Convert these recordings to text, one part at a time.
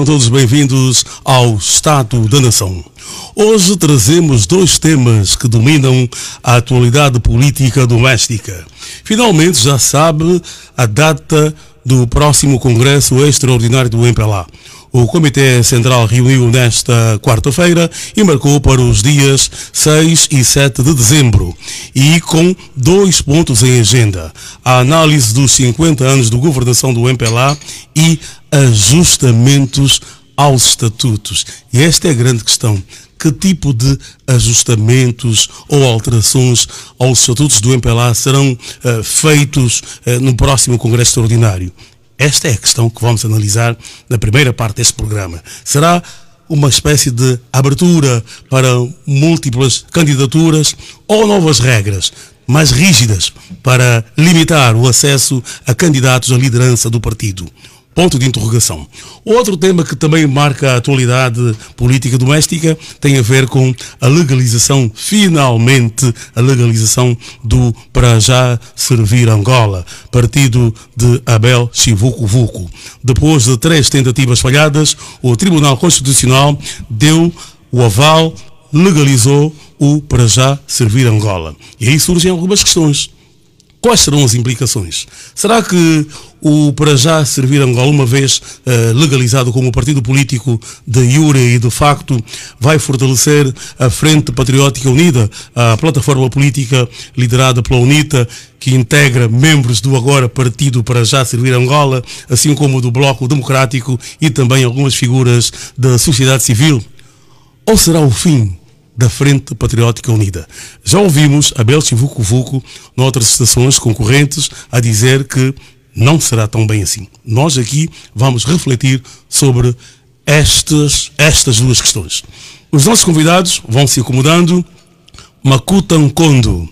Sejam todos bem-vindos ao Estado da Nação. Hoje trazemos dois temas que dominam a atualidade política doméstica. Finalmente já sabe a data do próximo Congresso Extraordinário do MPLA. O Comitê Central reuniu nesta quarta-feira e marcou para os dias 6 e 7 de dezembro. E com dois pontos em agenda: a análise dos 50 anos de governação do MPLA e ajustamentos aos estatutos. E esta é a grande questão. Que tipo de ajustamentos ou alterações aos estatutos do MPLA serão feitos no próximo Congresso Extraordinário? Esta é a questão que vamos analisar na primeira parte deste programa. Será uma espécie de abertura para múltiplas candidaturas ou novas regras mais rígidas para limitar o acesso a candidatos à liderança do partido? Ponto de interrogação. Outro tema que também marca a atualidade política doméstica tem a ver com a legalização, finalmente, a legalização do Para Já Servir Angola, partido de Abel Chivuco-Vuco. Depois de 3 tentativas falhadas, o Tribunal Constitucional deu o aval, legalizou o Para Já Servir Angola. E aí surgem algumas questões. Quais serão as implicações? Será que o Para Já Servir Angola, uma vez legalizado como partido político de iure e de facto, vai fortalecer a Frente Patriótica Unida, a plataforma política liderada pela UNITA, que integra membros do agora Partido Para Já Servir Angola, assim como do Bloco Democrático e também algumas figuras da sociedade civil? Ou será o fim da Frente Patriótica Unida? Já ouvimos Abel Chivuco-Vuco noutras estações concorrentes a dizer que não será tão bem assim. Nós aqui vamos refletir sobre estas duas questões. Os nossos convidados vão se acomodando. Makuta Nkondo,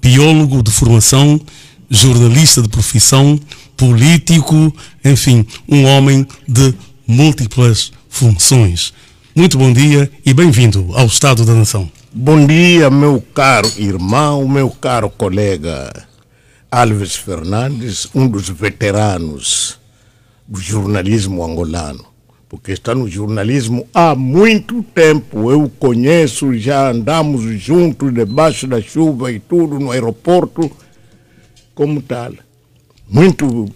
biólogo de formação, jornalista de profissão, político, enfim, um homem de múltiplas funções. Muito bom dia e bem-vindo ao Estado da Nação. Bom dia, meu caro irmão, meu caro colega Alves Fernandes, um dos veteranos do jornalismo angolano, porque está no jornalismo há muito tempo. Eu o conheço, já andamos juntos debaixo da chuva e tudo no aeroporto, como tal. Muito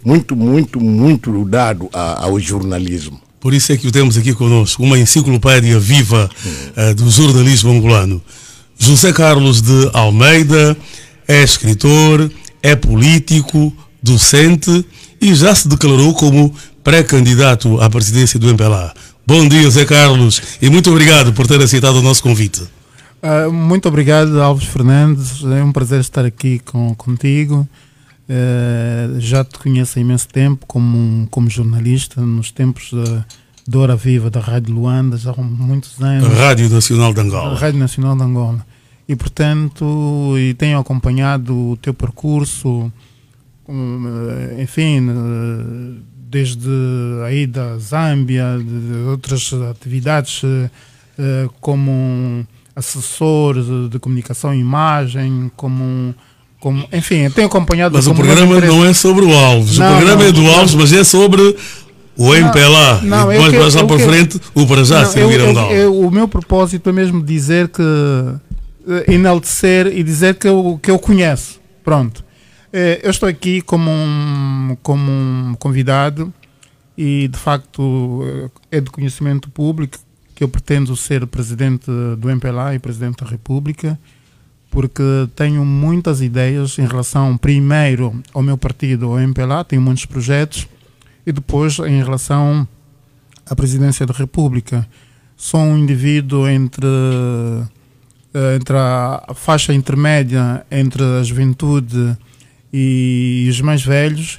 dado ao jornalismo. Por isso é que o temos aqui conosco, uma enciclopédia viva do jornalismo angolano. José Carlos de Almeida é escritor, é político, docente e já se declarou como pré-candidato à presidência do MPLA. Bom dia, José Carlos, e muito obrigado por ter aceitado o nosso convite. Muito obrigado, Alves Fernandes. É um prazer estar aqui contigo. Já te conheço há imenso tempo como jornalista, nos tempos da Hora Viva da Rádio Luanda, já há muitos anos. Rádio Nacional de Angola. Rádio Nacional de Angola. E, portanto, tenho acompanhado o teu percurso, enfim, desde aí da Zâmbia, de outras atividades como assessor de comunicação e imagem, enfim, eu tenho acompanhado... Mas o programa não é sobre o Alves. O programa é do Alves, mas é sobre o MPLA. E depois, mais lá para frente, o Para Já Servir Angola. O meu propósito é mesmo dizer que... enaltecer e dizer que eu conheço. Pronto. Eu estou aqui como um convidado e, de facto, é de conhecimento público que eu pretendo ser presidente do MPLA e presidente da República, porque tenho muitas ideias em relação, primeiro, ao meu partido, ao MPLA, tenho muitos projetos, e depois em relação à presidência da República. Sou um indivíduo entre a faixa intermédia, entre a juventude e os mais velhos.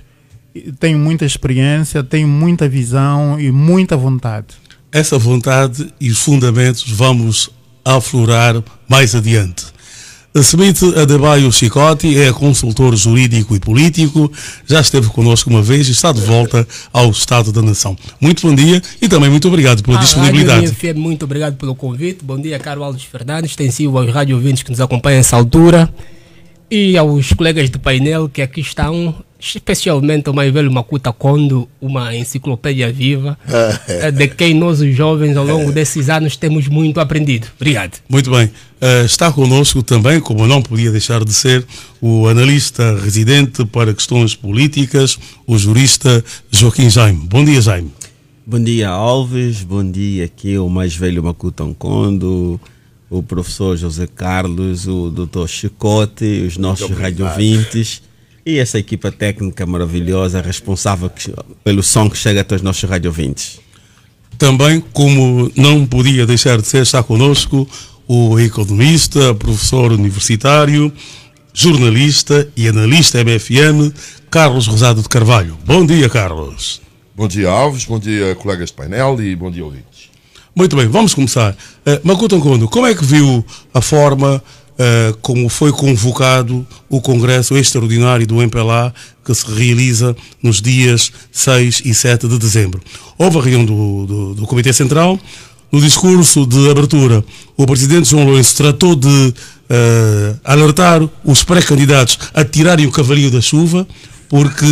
Tenho muita experiência, tenho muita visão e muita vontade. Essa vontade e os fundamentos vamos aflorar mais adiante. Smith Adebayo Chicote é consultor jurídico e político, já esteve connosco uma vez e está de volta ao Estado da Nação. Muito bom dia e também muito obrigado pela disponibilidade. Muito obrigado pelo convite. Bom dia, caro Alves Fernandes, extensivo aos rádio ouvintes que nos acompanham nessa altura e aos colegas do painel que aqui estão especialmente o mais velho Makuta Kondo, uma enciclopédia viva, de quem nós, os jovens, ao longo desses anos, temos muito aprendido. Obrigado. Muito bem. Está conosco também, como não podia deixar de ser, o analista residente para questões políticas, o jurista Joaquim Jaime. Bom dia, Jaime. Bom dia, Alves. Bom dia, aqui o mais velho Makuta Kondo, o professor José Carlos, o doutor Chicote, os nossos radiovintes e essa equipa técnica maravilhosa responsável pelo som que chega até os nossos radiovintes. Também, como não podia deixar de ser, está conosco o economista, professor universitário, jornalista e analista MFM, Carlos Rosado de Carvalho. Bom dia, Carlos. Bom dia, Alves. Bom dia, colegas de painel e bom dia, ouvintes. Muito bem, vamos começar. Makuta Kondo, como é que viu a forma como foi convocado o Congresso Extraordinário do MPLA, que se realiza nos dias 6 e 7 de dezembro? Houve a reunião do Comitê Central. No discurso de abertura, o presidente João Lourenço tratou de alertar os pré-candidatos a tirarem o cavalinho da chuva, porque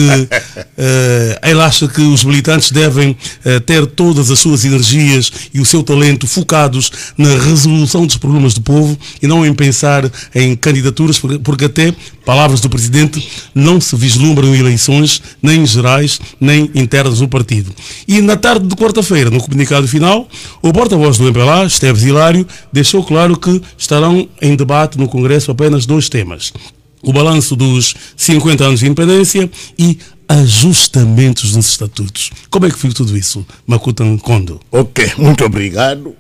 ele acha que os militantes devem ter todas as suas energias e o seu talento focados na resolução dos problemas do povo e não em pensar em candidaturas, porque até, palavras do presidente, não se vislumbram eleições, nem gerais, nem internas no partido. E na tarde de quarta-feira, no comunicado final, o porta-voz do MPLA, Esteves Hilário, deixou claro que estarão em debate no Congresso apenas 2 temas: o balanço dos 50 anos de independência e ajustamentos nos estatutos. Como é que foi tudo isso, Makuta Kondo? Ok, muito obrigado.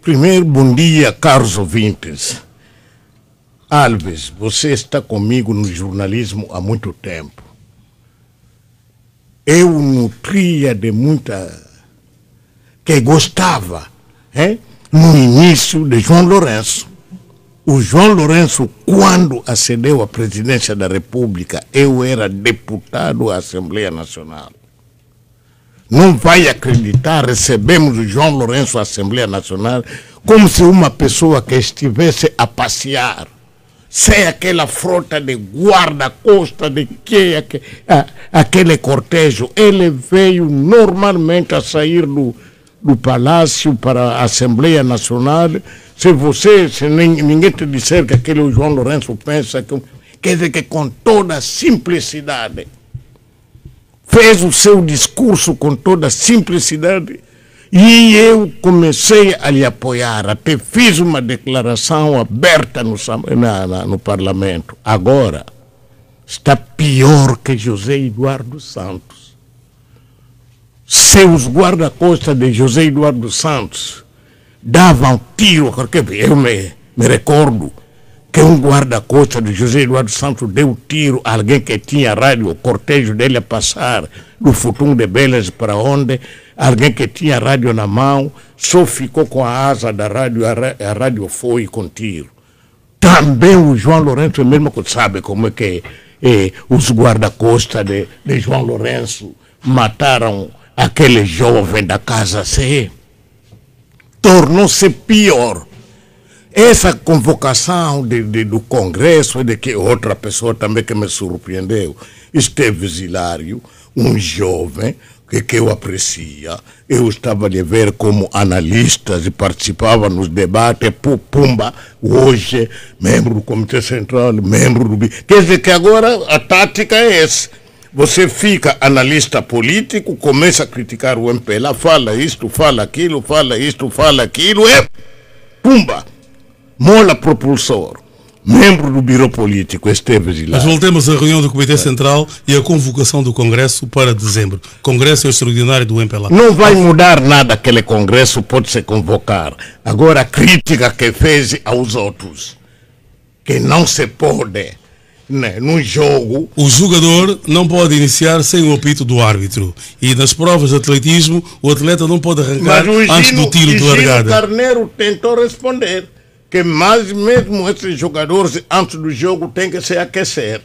Primeiro, bom dia, caros ouvintes. Alves, você está comigo no jornalismo há muito tempo. Eu nutria de muita... que gostava, no início de João Lourenço. O João Lourenço, quando ascendeu à presidência da República, eu era deputado à Assembleia Nacional. Não vai acreditar, recebemos o João Lourenço à Assembleia Nacional como se uma pessoa que estivesse a passear, sem aquela frota de guarda-costa, de aquele cortejo. Ele veio normalmente a sair do Palácio para a Assembleia Nacional. Se ninguém te disser que aquele João Lourenço pensa, quer dizer que com toda simplicidade, fez o seu discurso com toda simplicidade, e eu comecei a lhe apoiar, até fiz uma declaração aberta no Parlamento. Agora, está pior que José Eduardo Santos. Seus guarda-costas de José Eduardo Santos davam tiro, porque eu me recordo que um guarda-costas de José Eduardo Santos deu tiro a alguém que tinha rádio, o cortejo dele a passar do Futum de Belas para onde, alguém que tinha rádio na mão, só ficou com a asa da rádio, a rádio foi com tiro. Também o João Lourenço, mesmo que sabe como é que os guarda-costas de João Lourenço mataram aquele jovem da Casa C. Tornou-se pior. Essa convocação do Congresso, de que outra pessoa também que me surpreendeu, Esteves Hilário, um jovem que eu aprecio, eu estava a ver como analistas e participava nos debates, Pumba, hoje, membro do Comitê Central, membro do... Quer dizer que agora a tática é essa. Você fica analista político, começa a criticar o MPLA, fala isto, fala aquilo, fala isto, fala aquilo, pumba, mola propulsor. Membro do Biro Político, Esteves Hilário. Mas voltemos à reunião do Comitê Central e à convocação do Congresso para dezembro. Congresso Extraordinário do MPLA. Não vai mudar nada aquele Congresso, pode se convocar. Agora a crítica que fez aos outros, que não se pode... num jogo... O jogador não pode iniciar sem o apito do árbitro. E nas provas de atletismo, o atleta não pode arrancar antes do tiro de largada. O Carneiro tentou responder que mais mesmo esses jogadores, antes do jogo, tem que se aquecer.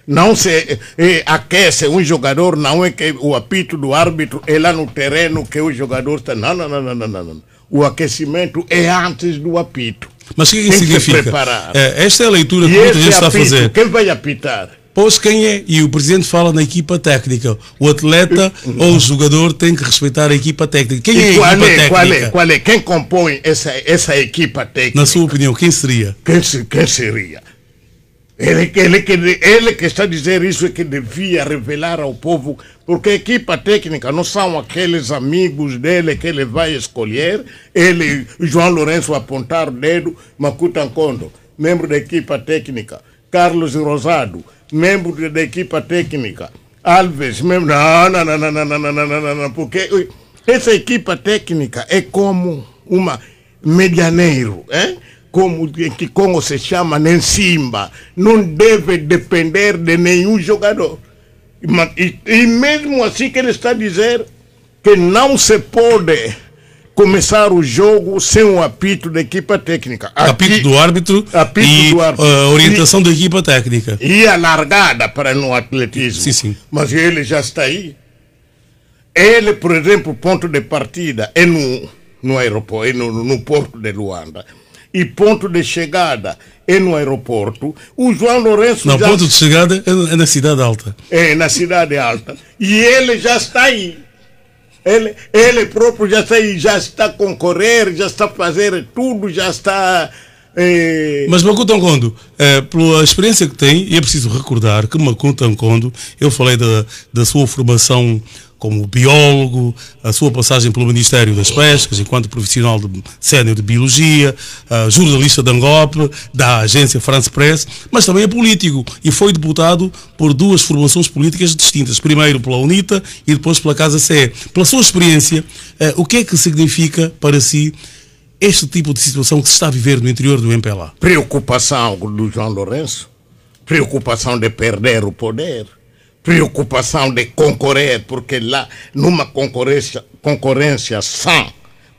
Não se aquece um jogador, não é que o apito do árbitro é lá no terreno que o jogador está... Não. O aquecimento é antes do apito. Mas o que significa? Preparar. Esta é a leitura que muita gente está a fazer. Quem vai apitar? Pois quem é? E o presidente fala na equipa técnica. O atleta ou o jogador tem que respeitar a equipa técnica. Quem é a equipa técnica? Qual é? Quem compõe essa equipa técnica? Na sua opinião, quem seria? Quem seria? Ele que está a dizer isso é que devia revelar ao povo, porque a equipa técnica não são aqueles amigos dele que ele vai escolher. Ele, João Lourenço, apontar o dedo, Makuta Nkondo, membro da equipa técnica, Carlos Rosado, membro da equipa técnica, Alves, membro. Não, porque essa equipa técnica é como uma medianeiro, como que Congo se chama, nem Simba, não deve depender de nenhum jogador. E mesmo assim que ele está a dizer que não se pode começar o jogo sem o apito da equipa técnica. Apito do árbitro e a orientação da equipa técnica. E a largada para no atletismo. Sim. Mas ele já está aí. Por exemplo, ponto de partida é no aeroporto, é no porto de Luanda. E ponto de chegada é no aeroporto. O João Lourenço não, ponto de chegada é na Cidade Alta. É, na Cidade Alta. E ele já está aí. Ele próprio já está aí, já está a concorrer, já está a fazer tudo, já está... Mas Makuta Nkondo, pela experiência que tem, e é preciso recordar que Makuta Nkondo, eu falei da sua formação como biólogo, a sua passagem pelo Ministério das Pescas, enquanto profissional sénior de Biologia, jornalista da ANGOP, da agência France Press, mas também é político e foi deputado por duas formações políticas distintas, primeiro pela UNITA e depois pela Casa CE. Pela sua experiência, o que é que significa para si este tipo de situação que se está a viver no interior do MPLA? Preocupação do João Lourenço, preocupação de perder o poder, preocupação de concorrer, porque lá, numa concorrência sã,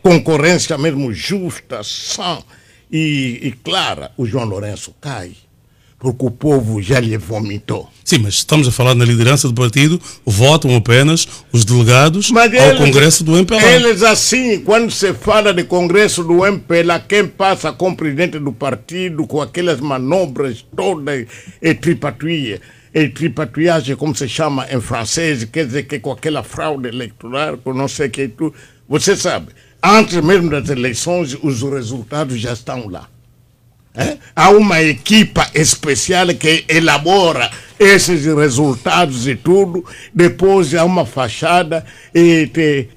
concorrência mesmo justa, sã e clara, o João Lourenço cai, porque o povo já lhe vomitou. Sim, mas estamos a falar na liderança do partido, votam apenas os delegados ao Congresso do MPLA. Eles assim, quando se fala de Congresso do MPLA, quem passa como presidente do partido, com aquelas manobras todas e tripatouillage, como se chama em francês, quer dizer que com aquela fraude eleitoral, com não sei o que tudo. Você sabe, antes mesmo das eleições, os resultados já estão lá. Há uma equipa especial que elabora esses resultados e tudo. Depois há uma fachada e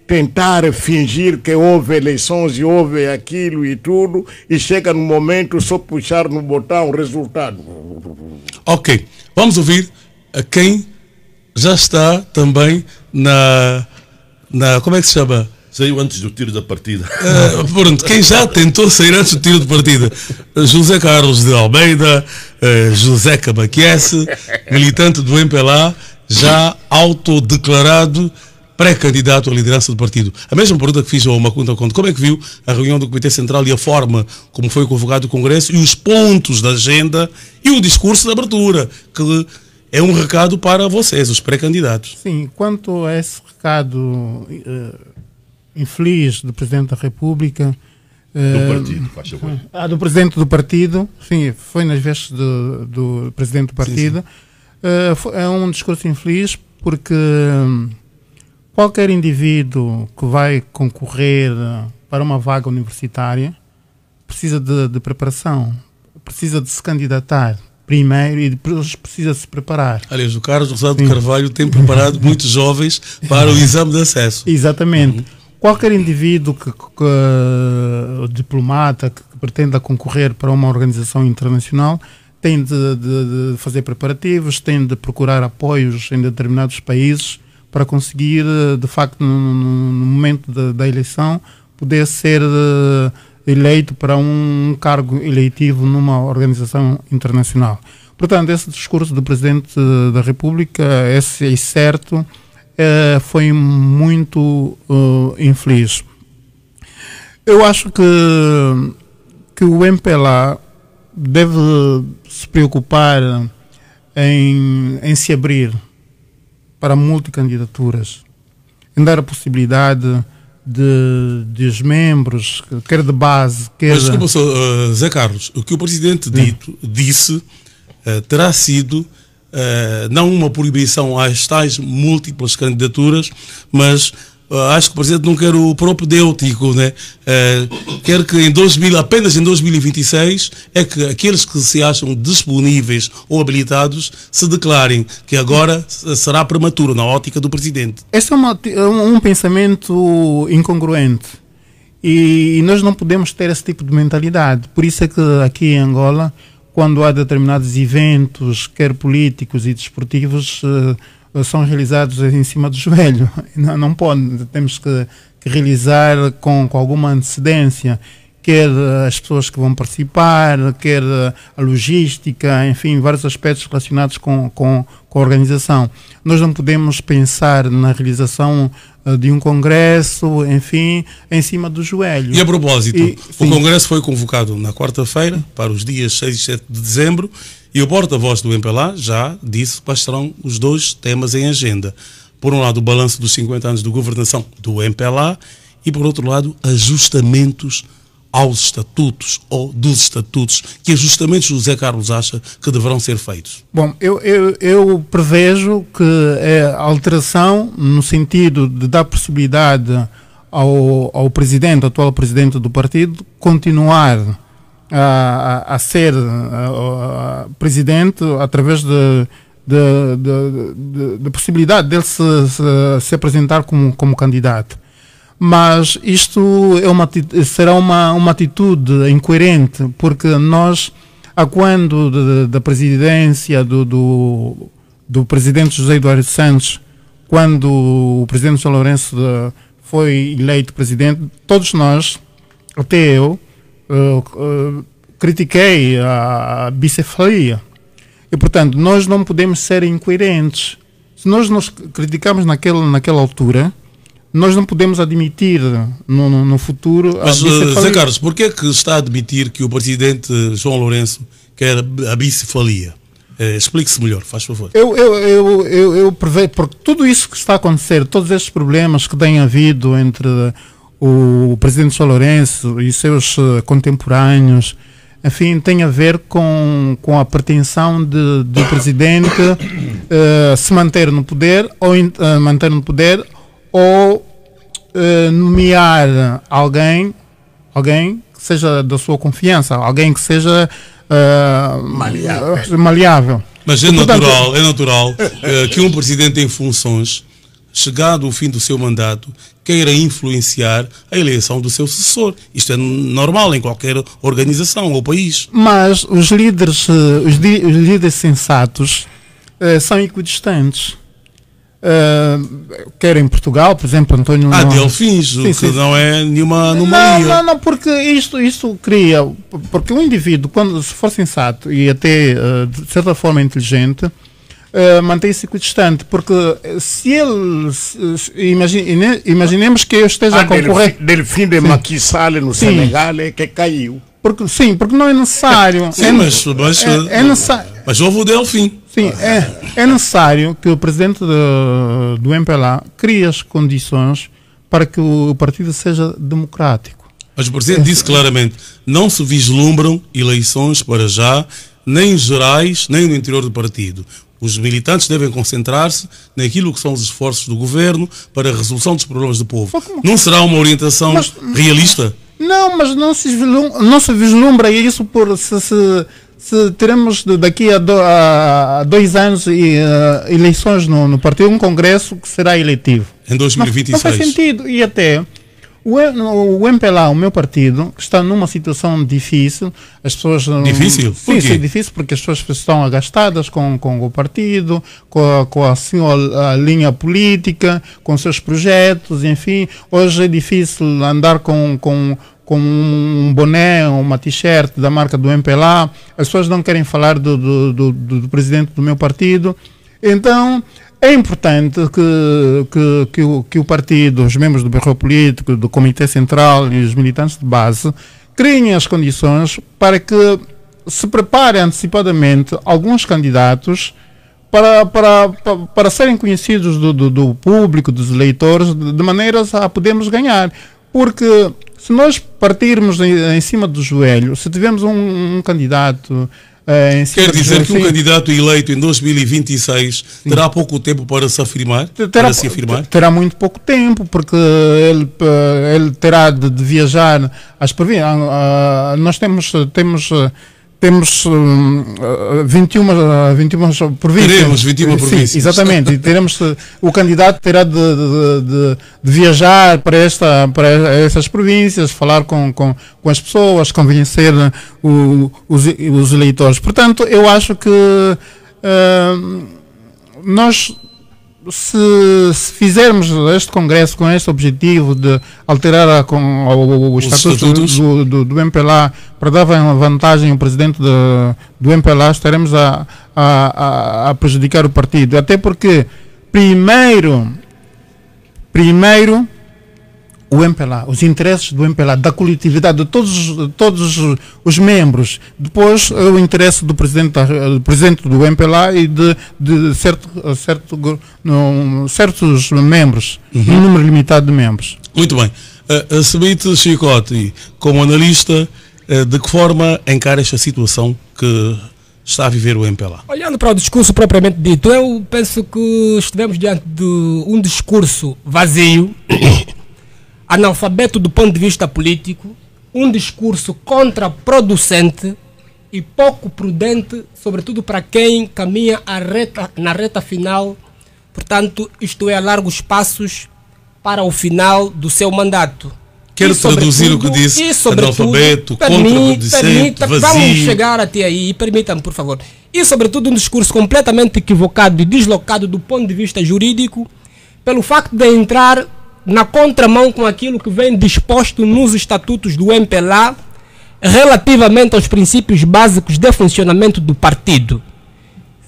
tentar fingir que houve eleições e houve aquilo e tudo. E chega no momento, só puxar no botão o resultado. Ok, vamos ouvir a quem já está também na como é que se chama? Saiu antes do tiro da partida. Pronto, quem já tentou sair antes do tiro de partida? José Carlos de Almeida, José Cabaquiesse, militante do MPLA, já autodeclarado pré-candidato à liderança do partido. A mesma pergunta que fiz ao Makuta Nkondo: como é que viu a reunião do Comitê Central e a forma como foi convocado o Congresso e os pontos da agenda e o discurso de abertura, que é um recado para vocês, os pré-candidatos? Sim, quanto a esse recado infeliz do Presidente da República... Do partido, faz favor. Do Presidente do partido, sim, foi nas vestes do Presidente do partido. Sim. É um discurso infeliz porque qualquer indivíduo que vai concorrer para uma vaga universitária precisa de preparação, precisa de se candidatar primeiro e depois precisa se preparar. Aliás, o Carlos Rosado de Carvalho tem preparado muitos jovens para o exame de acesso. Exatamente. Qualquer indivíduo diplomata que pretenda concorrer para uma organização internacional tem de fazer preparativos, tem de procurar apoios em determinados países para conseguir, de facto, no momento da eleição, poder ser eleito para um cargo eletivo numa organização internacional. Portanto, esse discurso do Presidente da República, esse é certo, foi muito infeliz. Eu acho que o MPLA deve se preocupar em se abrir para multicandidaturas, em dar a possibilidade de os membros, quer de base, quer... Mas desculpa, Zé Carlos, o que o Presidente disse terá sido não uma proibição às tais múltiplas candidaturas, mas acho que o Presidente não quer o propedêutico, né? Quer que apenas em 2026 é que aqueles que se acham disponíveis ou habilitados se declarem, que agora será prematuro na ótica do Presidente. Esse é um pensamento incongruente e nós não podemos ter esse tipo de mentalidade. Por isso é que aqui em Angola, quando há determinados eventos, quer políticos e desportivos, são realizados em cima do joelho. Não pode, temos que realizar com alguma antecedência, quer as pessoas que vão participar, quer a logística, enfim, vários aspectos relacionados com a organização. Nós não podemos pensar na realização de um congresso, enfim, em cima do joelho. E a propósito, o congresso foi convocado na quarta-feira para os dias 6 e 7 de dezembro, e o porta-voz do MPLA já disse quais serão os dois temas em agenda. Por um lado, o balanço dos 50 anos de governação do MPLA e, por outro lado, ajustamentos aos estatutos ou dos estatutos. Que ajustamentos José Carlos acha que deverão ser feitos? Bom, eu prevejo que a alteração no sentido de dar possibilidade ao presidente, atual presidente do partido, continuar a ser presidente através da possibilidade dele se apresentar como candidato. Mas isto será uma atitude incoerente, porque nós, a quando da presidência do presidente José Eduardo Santos, quando o presidente João Lourenço foi eleito presidente, todos nós, até eu, critiquei a bicefalia. E, portanto, nós não podemos ser incoerentes. Se nós nos criticamos naquela altura, nós não podemos admitir no futuro a bicefalia. Mas, Zé Carlos, por que é que está a admitir que o presidente João Lourenço quer a bicefalia? Explique-se melhor, faz favor. Eu prevejo, porque tudo isso que está a acontecer, todos estes problemas que têm havido entre o presidente João Lourenço e seus contemporâneos, enfim, tem a ver com a pretensão do presidente se manter no poder ou nomear alguém que seja da sua confiança, alguém que seja maleável. Mas é natural que um presidente em funções, chegado o fim do seu mandato, queira influenciar a eleição do seu sucessor. Isto é normal em qualquer organização ou país. Mas os líderes sensatos são equidistantes. Quer em Portugal, por exemplo, António... Delfins, que não é nenhuma anomalia. Não, porque isto cria... Porque um indivíduo, quando se for sensato e até de certa forma inteligente, mantém-se equidistante, porque se ele... Imaginemos que eu esteja a concorrer... Delfim de Macky Sall no Senegal é que caiu. Porque não é necessário. É necessário. Mas houve o Delfim. Sim, é necessário que o presidente do MPLA crie as condições para que o partido seja democrático. Mas o presidente disse claramente, não se vislumbram eleições para já, nem gerais, nem no interior do partido. Os militantes devem concentrar-se naquilo que são os esforços do governo para a resolução dos problemas do povo. Não será uma orientação realista? Não, mas não se vislumbra isso por se teremos daqui a 2 anos eleições no partido, um congresso que será eletivo. Em 2026. Não faz sentido. E até o MPLA, o meu partido, está numa situação difícil. As pessoas... Difícil? Por quê? Sim, difícil porque as pessoas estão agastadas com o partido, com a linha política, com seus projetos, enfim. Hoje é difícil andar com um boné, uma t-shirt da marca do MPLA. As pessoas não querem falar do presidente do meu partido. Então, é importante que o partido, os membros do Bureau Político, do Comitê Central e os militantes de base criem as condições para que se preparem antecipadamente alguns candidatos para serem conhecidos do público, dos eleitores, de maneiras a podermos ganhar. Porque se nós partirmos em cima do joelho, se tivermos um candidato Quer dizer que um candidato eleito em 2026 terá pouco tempo para se afirmar? Terá muito pouco tempo, porque ele terá de viajar às províncias. Nós temos 21 províncias. Teremos 21 províncias. Sim, exatamente. E o candidato terá de viajar para essas províncias, falar com as pessoas, convencer os eleitores. Portanto, eu acho que nós, se fizermos este congresso com este objetivo de alterar o estatuto do MPLA para dar vantagem ao presidente do MPLA, estaremos a prejudicar o partido. Até porque, primeiro o MPLA, os interesses do MPLA, da coletividade, de todos os membros. Depois, o interesse do presidente do MPLA e de certos membros, um número limitado de membros. Muito bem. Smith Chicote, como analista, de que forma encara esta situação que está a viver o MPLA? Olhando para o discurso propriamente dito, eu penso que estivemos diante de um discurso vazio, analfabeto do ponto de vista político, um discurso contraproducente e pouco prudente, sobretudo para quem caminha na reta final, portanto, isto é, a largos passos para o final do seu mandato. Quero traduzir o que disse, analfabeto, contraproducente, vazio. Vamos chegar até aí, permitam-me, por favor. E, sobretudo, um discurso completamente equivocado e deslocado do ponto de vista jurídico, pelo facto de entrar na contramão com aquilo que vem disposto nos estatutos do MPLA relativamente aos princípios básicos de funcionamento do partido.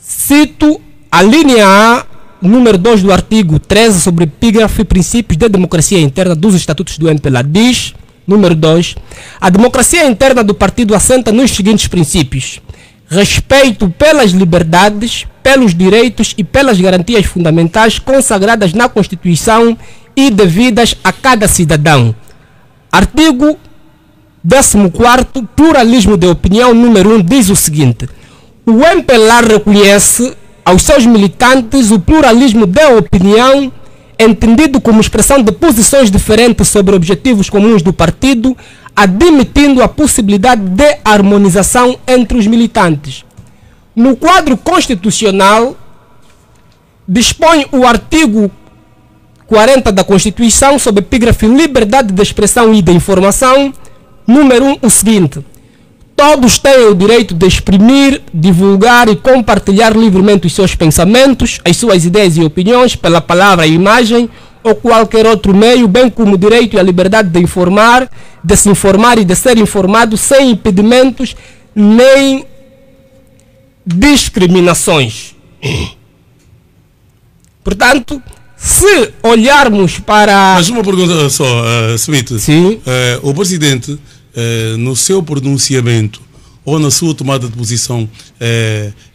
Cito a linha A, número 2 do artigo 13 sobre epígrafe princípios de democracia interna dos estatutos do MPLA. Diz, número 2, a democracia interna do partido assenta nos seguintes princípios: respeito pelas liberdades, pelos direitos e pelas garantias fundamentais consagradas na Constituição e devidas a cada cidadão. Artigo 14º, pluralismo de opinião, número 1, diz o seguinte: o MPLA reconhece aos seus militantes o pluralismo de opinião, entendido como expressão de posições diferentes sobre objetivos comuns do partido, admitindo a possibilidade de harmonização entre os militantes. No quadro constitucional, dispõe o artigo 40 da Constituição, sob epígrafe liberdade de expressão e de informação, número 1, o seguinte: todos têm o direito de exprimir, divulgar e compartilhar livremente os seus pensamentos, as suas ideias e opiniões pela palavra e imagem ou qualquer outro meio, bem como o direito e a liberdade de informar, de se informar e de ser informado sem impedimentos nem discriminações. Portanto, se olharmos para... Mas uma pergunta só, Smith. Sim. O presidente, no seu pronunciamento ou na sua tomada de posição,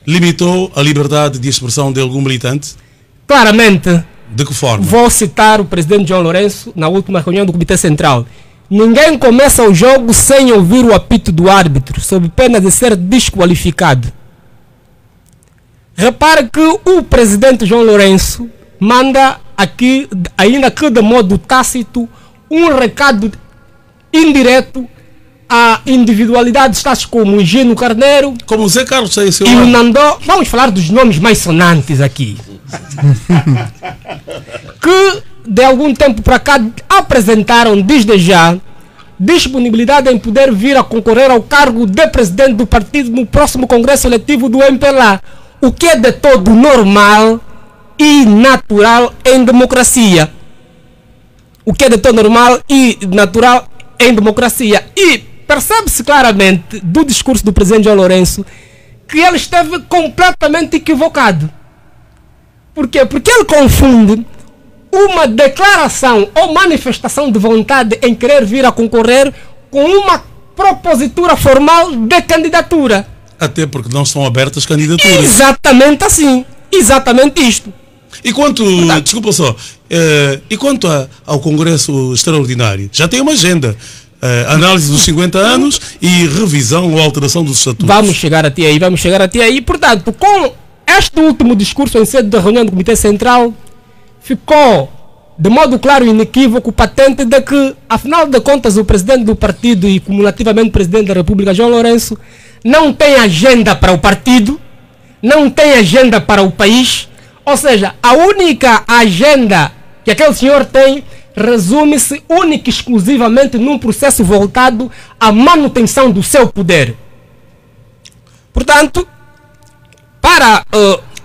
limitou a liberdade de expressão de algum militante? Claramente. De que forma? Vou citar o presidente João Lourenço na última reunião do Comitê Central. Ninguém começa o jogo sem ouvir o apito do árbitro, sob pena de ser desqualificado. Repare que o presidente João Lourenço manda aqui, ainda que de modo tácito, um recado indireto a individualidades tais como Higino Carneiro, como Zé Carlos e o Nandó. Vamos falar dos nomes mais sonantes aqui. Que de algum tempo para cá apresentaram desde já disponibilidade em poder vir a concorrer ao cargo de presidente do partido no próximo congresso eletivo do MPLA, o que é de todo normal e natural em democracia. O que é de todo normal e natural em democracia. E percebe-se claramente do discurso do presidente João Lourenço que ele esteve completamente equivocado. Por quê? Porque ele confunde uma declaração ou manifestação de vontade em querer vir a concorrer com uma propositura formal de candidatura. Até porque não estão abertas candidaturas. Exatamente assim. Exatamente isto. E quanto, desculpa só, e quanto ao Congresso Extraordinário? Já tem uma agenda. análise dos 50 anos e revisão ou alteração dos estatutos. Vamos chegar até aí. Portanto, com este último discurso em sede da reunião do Comitê Central, ficou de modo claro e inequívoco, patente, de que, afinal de contas, o presidente do partido e cumulativamente o presidente da República, João Lourenço, não tem agenda para o partido, não tem agenda para o país. Ou seja, a única agenda que aquele senhor tem resume-se única e exclusivamente num processo voltado à manutenção do seu poder. Portanto, para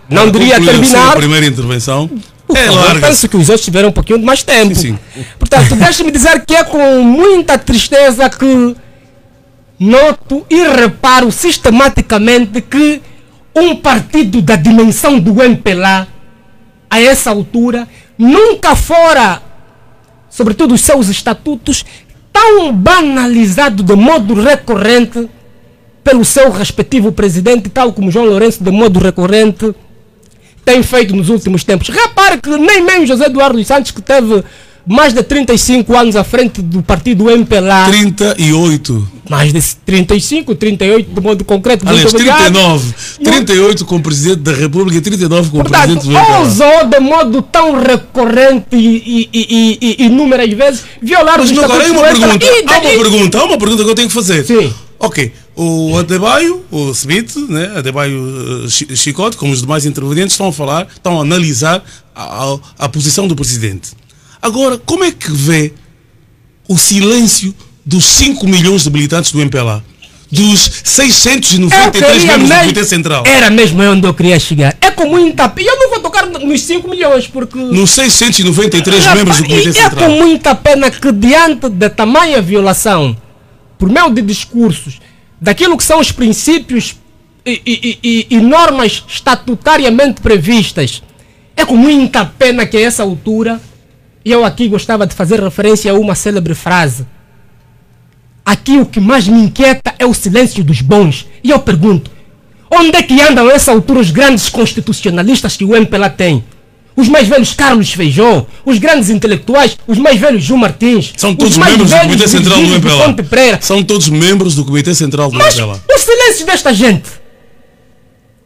não diria terminar... A primeira intervenção... Eu penso que os outros tiveram um pouquinho de mais tempo. Sim. Portanto, deixe-me dizer que é com muita tristeza que noto e reparo sistematicamente que um partido da dimensão do MPLA, a essa altura, nunca fora, sobretudo os seus estatutos, tão banalizado de modo recorrente pelo seu respectivo presidente, tal como João Lourenço, de modo recorrente, tem feito nos últimos tempos. Repare que nem mesmo José Eduardo dos Santos, que teve mais de 35 anos à frente do partido MPLA. 38. Mais de 35, 38 de modo concreto. Aliás, 39. 38 como presidente da República e 39 como presidente do MPLA. Ousou de modo tão recorrente e inúmeras vezes violar os estatutos. Há uma pergunta que eu tenho que fazer. Sim. Ok, o Adebayo, o Smith, né, Adebayo Chicote, como os demais intervenientes, estão a analisar a posição do presidente. Agora, como é que vê o silêncio dos 5 milhões de militantes do MPLA? Dos 693 membros do Comitê Central? Era mesmo onde eu queria chegar. É com muita pena. Eu não vou tocar nos 5 milhões, porque... Nos 693 membros do Comitê Central. É com muita pena que, diante da tamanha violação, por meio de discursos, daquilo que são os princípios e normas estatutariamente previstas, é com muita pena que a essa altura, eu aqui gostava de fazer referência a uma célebre frase: aqui o que mais me inquieta é o silêncio dos bons. E eu pergunto, onde é que andam a essa altura os grandes constitucionalistas que o MPLA tem? Os mais velhos Carlos Feijó, os grandes intelectuais, os mais velhos João Martins. São todos membros do Comitê Central do MPLA. São todos membros do Comitê Central do MPLA. Mas o silêncio desta gente.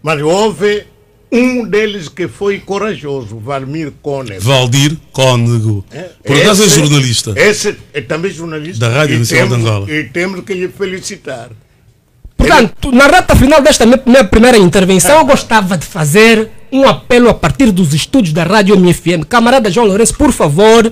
Mas houve um deles que foi corajoso, Valdir Cónego. Por acaso é jornalista. Esse é também jornalista. Da Rádio Nacional de Angola. E temos que lhe felicitar. Portanto, na reta final desta minha primeira intervenção, eu gostava de fazer um apelo a partir dos estúdios da Rádio MFM. Camarada João Lourenço, por favor,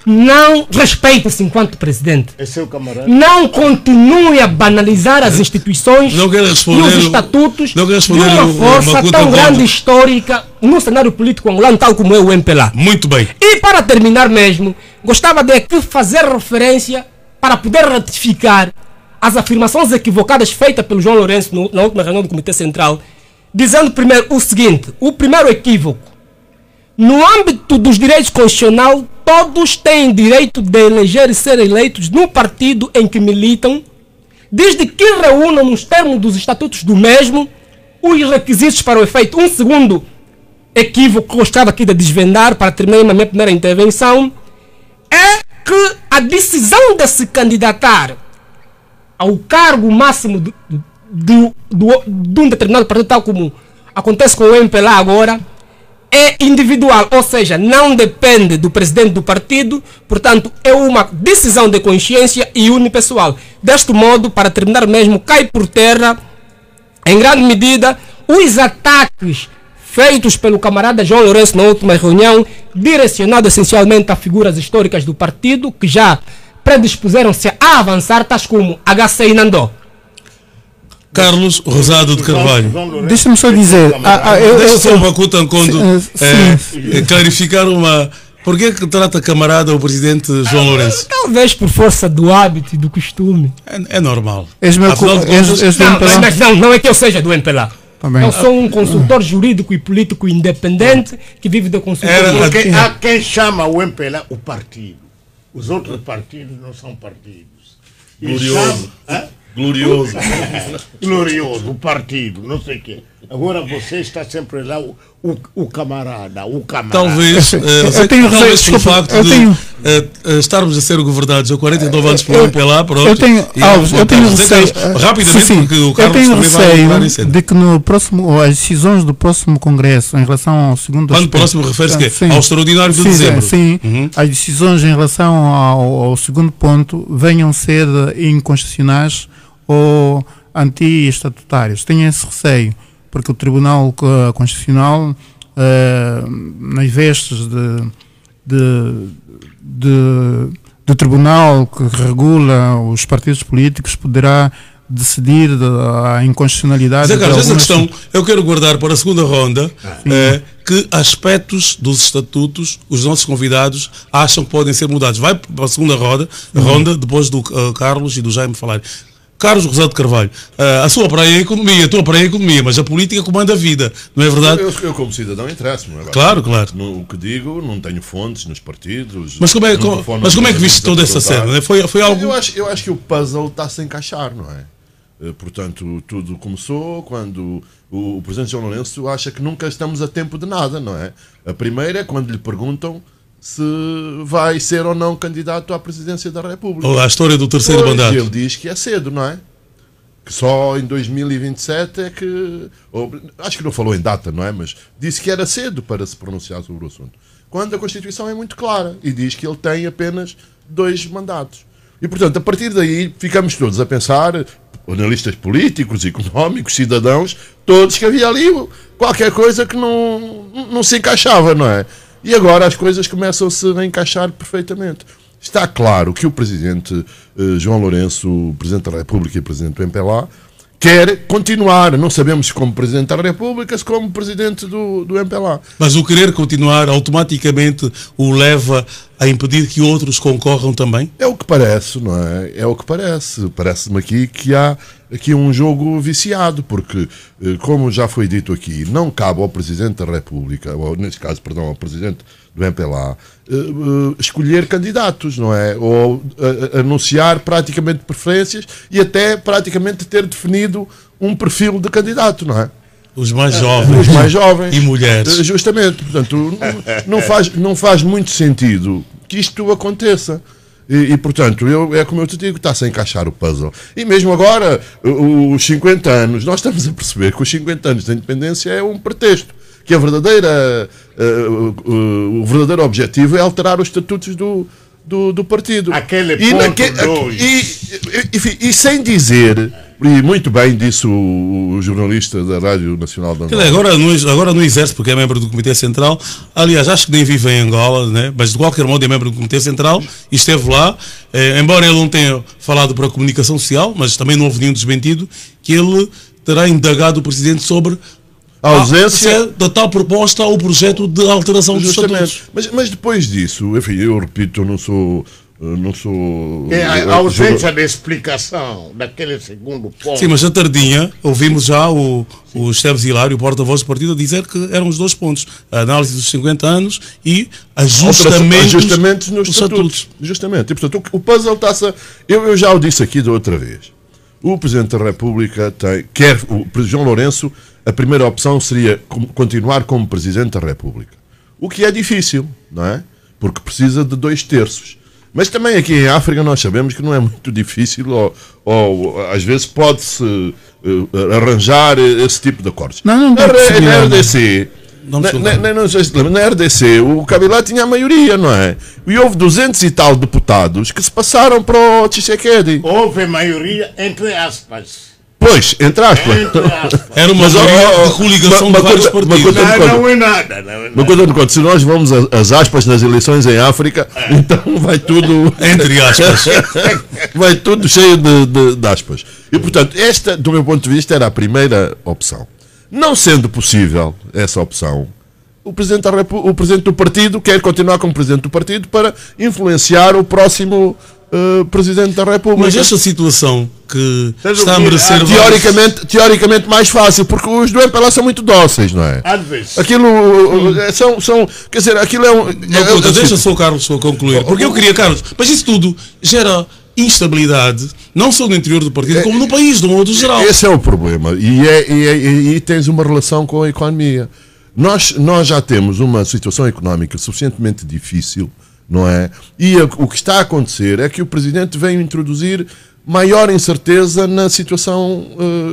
não respeite-se enquanto presidente. É seu camarada. Não continue a banalizar as instituições e os estatutos de uma força tão grande e histórica no cenário político angolano, tal como é o MPLA. Muito bem. E para terminar mesmo, gostava de aqui fazer referência para poder ratificar as afirmações equivocadas feitas pelo João Lourenço na última reunião do Comitê Central, dizendo primeiro o seguinte: o primeiro equívoco, no âmbito dos direitos constitucionais, todos têm direito de eleger e ser eleitos no partido em que militam, desde que reúnam nos termos dos estatutos do mesmo os requisitos para o efeito. Um segundo equívoco que eu gostava aqui de desvendar para terminar a minha primeira intervenção é que a decisão de se candidatar ao cargo máximo de um determinado partido, tal como acontece com o MPLA agora, é individual, ou seja, não depende do presidente do partido, portanto é uma decisão de consciência e unipessoal. Deste modo, para terminar mesmo, cai por terra, em grande medida, os ataques feitos pelo camarada João Lourenço na última reunião, direcionados essencialmente a figuras históricas do partido, que já predispuseram-se a avançar, tais como HC e Nandó. Carlos Rosado de Carvalho. Deixa-me só dizer. Deixa-me o Makuta Nkondo clarificar uma. Por que trata camarada o presidente João Lourenço? Talvez por força do hábito e do costume. É normal. Não é que eu seja do MPLA. Eu sou um consultor jurídico e político independente que vive da consultoria. Porque há quem chama o MPLA o partido. Os outros partidos não são partidos. Glorioso. Glorioso, o partido, não sei o quê. Agora você está sempre lá, o camarada. Talvez, estarmos a ser governados há 49 anos por MPLA, pronto. Eu tenho receio, rapidamente, sim, porque o Carlos eu tenho também vai entrar em receio cena. de que no próximo, as decisões do próximo Congresso em relação ao segundo Quando aspecto, próximo refere-se que sim, ao extraordinário de sim, dezembro. sim, as decisões em relação ao segundo ponto venham ser inconstitucionais ou anti-estatutários. Tenho esse receio, porque o Tribunal Constitucional, nas vestes do tribunal que regula os partidos políticos, poderá decidir a inconstitucionalidade. Zé Carlos, essa algumas... questão eu quero guardar para a segunda ronda, que aspectos dos estatutos os nossos convidados acham que podem ser mudados. Vai para a segunda ronda depois do Carlos e do Jaime falarem. Carlos Rosado de Carvalho, a sua praia é a economia, a tua praia é a economia, mas a política comanda a vida, não é verdade? Eu como cidadão, interesso-me. Claro. O que digo, não tenho fontes nos partidos. Mas como é que viste toda essa cena? Foi algo... Eu acho que o puzzle está a se encaixar, não é? Portanto, tudo começou quando o Presidente João Lourenço acha que nunca estamos a tempo de nada, não é? A primeira é quando lhe perguntam se vai ser ou não candidato à presidência da República. A história do terceiro mandato. Ele diz que é cedo, não é? Que só em 2027 é que... acho que não falou em data, não é? Mas disse que era cedo para se pronunciar sobre o assunto. Quando a Constituição é muito clara e diz que ele tem apenas 2 mandatos. E, portanto, a partir daí ficamos todos a pensar, analistas políticos, económicos, cidadãos, todos, que havia ali qualquer coisa que não se encaixava, não é? E agora as coisas começam-se a encaixar perfeitamente. Está claro que o Presidente João Lourenço, o Presidente da República e o Presidente do MPLA, quer continuar. Não sabemos se como Presidente da República, se como Presidente do MPLA. Mas o querer continuar automaticamente o leva a impedir que outros concorram também? É o que parece, não é? É o que parece. Parece-me aqui que há aqui um jogo viciado, porque, como já foi dito aqui, não cabe ao Presidente da República, ou neste caso, perdão, ao Presidente do MPLA, escolher candidatos, não é? Ou anunciar praticamente preferências e até praticamente ter definido um perfil de candidato, não é? Os mais jovens. E mulheres. Justamente. Portanto, não faz muito sentido que isto aconteça. E portanto, é como eu te digo, está-se a encaixar o puzzle. E mesmo agora, os 50 anos, nós estamos a perceber que os 50 anos da independência é um pretexto. Que o verdadeiro objetivo é alterar os estatutos do partido. Aquele ponto e sem dizer, e muito bem disse o jornalista da Rádio Nacional de Angola. Agora não exerce porque é membro do Comitê Central. Aliás, acho que nem vive em Angola, né? Mas de qualquer modo é membro do Comitê Central e esteve lá. Embora ele não tenha falado para a comunicação social, mas também não houve nenhum desmentido, que ele terá indagado o Presidente sobre a ausência da tal proposta ou projeto de alteração dos estatutos. Mas depois disso, enfim, eu repito, eu não sou é a ausência de explicação daquele segundo ponto. Sim, mas à tardinha ouvimos já o Esteves Hilário, o porta-voz do partido, a dizer que eram os 2 pontos: a análise dos 50 anos e ajustamentos nos estatutos. Justamente. E, portanto, o puzzle está-se... Eu já o disse aqui da outra vez. O Presidente da República o João Lourenço, a primeira opção seria continuar como Presidente da República. O que é difícil, não é? Porque precisa de 2/3. Mas também aqui em África nós sabemos que não é muito difícil ou às vezes pode-se arranjar esse tipo de acordos. Na RDC, na RDC o Kabila tinha a maioria, não é? E houve 200 e tal deputados que se passaram para o Tshisekedi. Houve maioria entre aspas. Pois, entre aspas. Era uma maioria de coligação de vários partidos. Não é nada. Mas quando se nós vamos às aspas nas eleições em África, então vai tudo... Entre aspas. Vai tudo cheio de aspas. E, portanto, esta, do meu ponto de vista, era a primeira opção. Não sendo possível essa opção, o Presidente do partido quer continuar como Presidente do partido para influenciar o próximo Presidente da República. Mas esta situação que está a merecer... Teoricamente mais fácil, porque os do MPLA são muito dóceis, não é? Às vezes. Aquilo quer dizer, aquilo é um... Deixa só o Carlos concluir. Porque eu queria, Carlos, mas isso tudo gera instabilidade, não só no interior do partido, como no país, de um modo geral. Esse é o problema. E tens uma relação com a economia. Nós já temos uma situação económica suficientemente difícil não é? E o que está a acontecer é que o Presidente veio introduzir maior incerteza na situação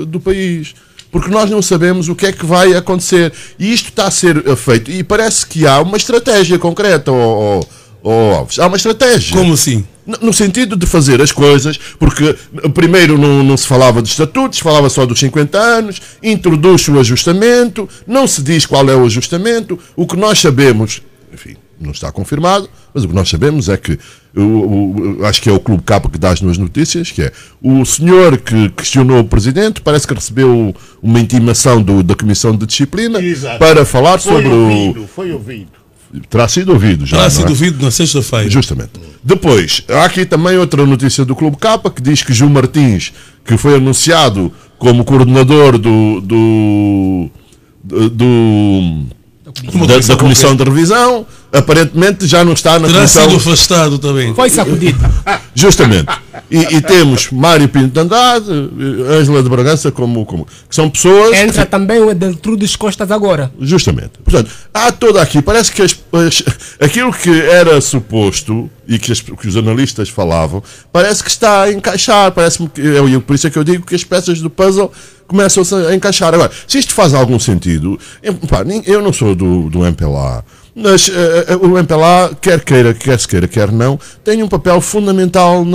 do país. Porque nós não sabemos o que é que vai acontecer. E isto está a ser feito. E parece que há uma estratégia concreta, Alves. Há uma estratégia. Como assim? No sentido de fazer as coisas, porque primeiro não se falava de estatutos, falava só dos 50 anos, introduz o ajustamento, não se diz qual é o ajustamento. O que nós sabemos, enfim, não está confirmado, mas o que nós sabemos é que, acho que é o Clube K que dá as duas notícias, que é o senhor que questionou o Presidente, parece que recebeu uma intimação da Comissão de Disciplina. Exato. Para falar sobre Foi ouvido. Terá sido ouvido já. Terá sido ouvido na sexta-feira. Justamente. Depois, há aqui também outra notícia do Clube K, que diz que Gil Martins, que foi anunciado como coordenador da Comissão de Revisão, aparentemente já não está na Comissão. Terá sido afastado também. Foi sacudido. Justamente. E temos Mário Pinto de Andrade, Ângela de Bragança, que são pessoas... Entra também o Edeltrudes Costas agora. Justamente. Portanto, há toda aqui, parece que aquilo que era suposto e que os analistas falavam, parece que está a encaixar, parece-me que, por isso é que eu digo que as peças do puzzle começam a encaixar. Agora, se isto faz algum sentido, eu não sou do MPLA, mas o MPLA, quer queira, quer não, tem um papel fundamental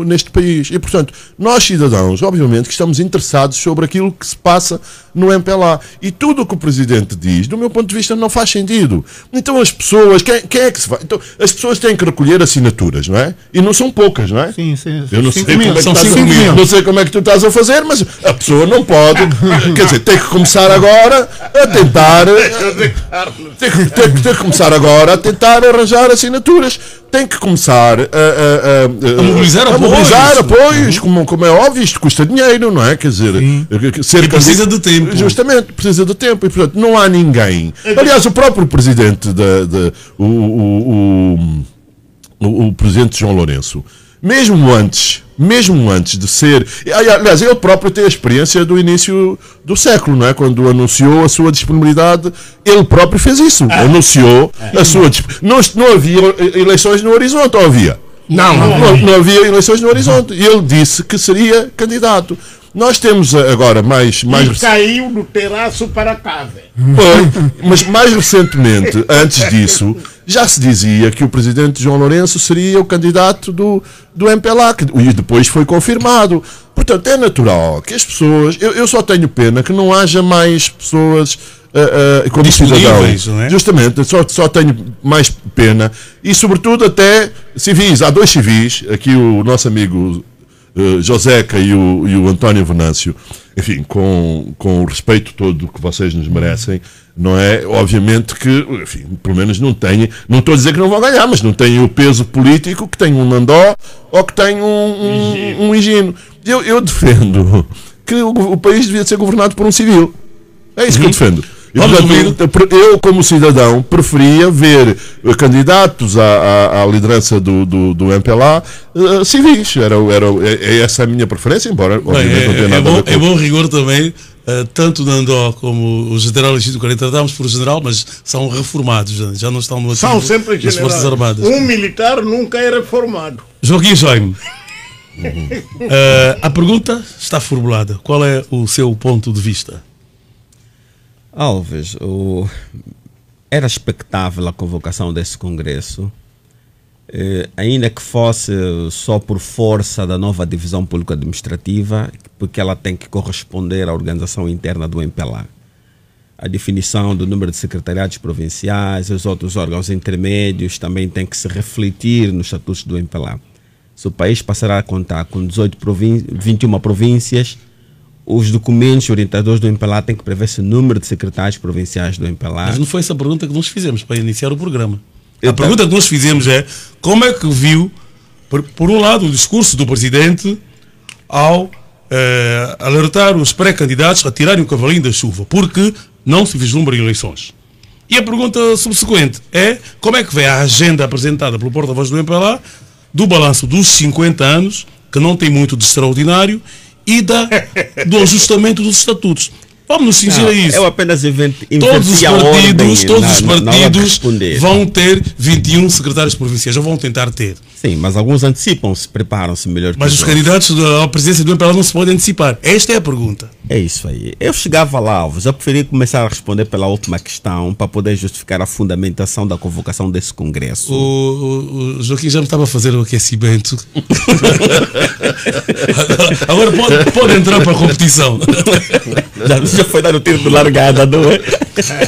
neste país. E, portanto, nós cidadãos, obviamente, que estamos interessados sobre aquilo que se passa no MPLA. E tudo o que o Presidente diz, do meu ponto de vista, não faz sentido. Então as pessoas, quem é que se vai? Então, as pessoas têm que recolher assinaturas, não é? E não são poucas, não é? Sim. Eu não sei Não sei como é que tu estás a fazer, mas a pessoa não pode. Quer dizer, tem que começar agora a tentar. Tem que começar agora a tentar arranjar assinaturas. Tem que começar a mobilizar apoios, como é óbvio, isto custa dinheiro, não é? Quer dizer, precisa de tempo. Justamente, precisa de tempo. E, portanto, não há ninguém. Aliás, o próprio Presidente, o Presidente João Lourenço, mesmo antes de ser... Aliás, ele próprio tem a experiência do início do século, não é? Quando anunciou a sua disponibilidade, ele próprio fez isso. Anunciou a sua disponibilidade. Não havia eleições no horizonte, ou havia? Não havia eleições no horizonte. E ele disse que seria candidato. Nós temos agora mais caiu no terraço para casa. Mas mais recentemente, antes disso, já se dizia que o Presidente João Lourenço seria o candidato do MPLA, e depois foi confirmado. Portanto, é natural que as pessoas... Eu só tenho pena que não haja mais pessoas como cidadãos. Não é? Justamente, só tenho mais pena. E, sobretudo, até civis. Há dois civis, aqui o nosso amigo... Joseca e o António Venâncio, enfim, com o respeito todo que vocês nos merecem, não é? Obviamente que, enfim, pelo menos não estou a dizer que não vão ganhar, mas não têm o peso político que tem um Nandó ou que tem um Higino. Eu defendo que o país devia ser governado por um civil. É isso que eu defendo. Eu, como cidadão, preferia ver candidatos à liderança do MPLA civis. Essa é a minha preferência, embora obviamente não tenha nada a ver com... É bom rigor também, tanto Nandó como o general Egídio Quarenta, tratamos por general, mas são reformados, já não estão no ativo. São sempre das Forças Armadas. Um militar nunca é reformado. Joaquim Jaime, a pergunta está formulada. Qual é o seu ponto de vista? Alves, era expectável a convocação desse congresso, ainda que fosse só por força da nova divisão político-administrativa, porque ela tem que corresponder à organização interna do MPLA. A definição do número de secretariados provinciais, os outros órgãos intermédios também tem que se refletir nos estatutos do MPLA. Se o país passará a contar com 21 províncias, os documentos orientadores do MPLA têm que prever esse número de secretários provinciais do MPLA. Mas não foi essa a pergunta que nós fizemos para iniciar o programa. A pergunta que nós fizemos é como é que viu, por um lado, o discurso do Presidente ao alertar os pré-candidatos a tirarem o cavalinho da chuva, porque não se vislumbram eleições. E a pergunta subsequente é como é que vê a agenda apresentada pelo porta-voz do MPLA do balanço dos 50 anos, que não tem muito de extraordinário, e do ajustamento dos estatutos. Vamos nos fingir a isso. Eu apenas Todos os partidos responder. Vão ter 21 secretários provinciais, ou vão tentar ter. Sim, mas alguns antecipam-se, preparam-se melhor que Mas os candidatos à presidência do MPLA não se podem antecipar. Esta é a pergunta. É isso aí. Eu chegava lá, Alves, eu preferi começar a responder pela última questão para poder justificar a fundamentação da convocação desse congresso. O Joaquim já me estava a fazer o aquecimento. Agora pode entrar para a competição. Já foi dar o tiro de largada, não é?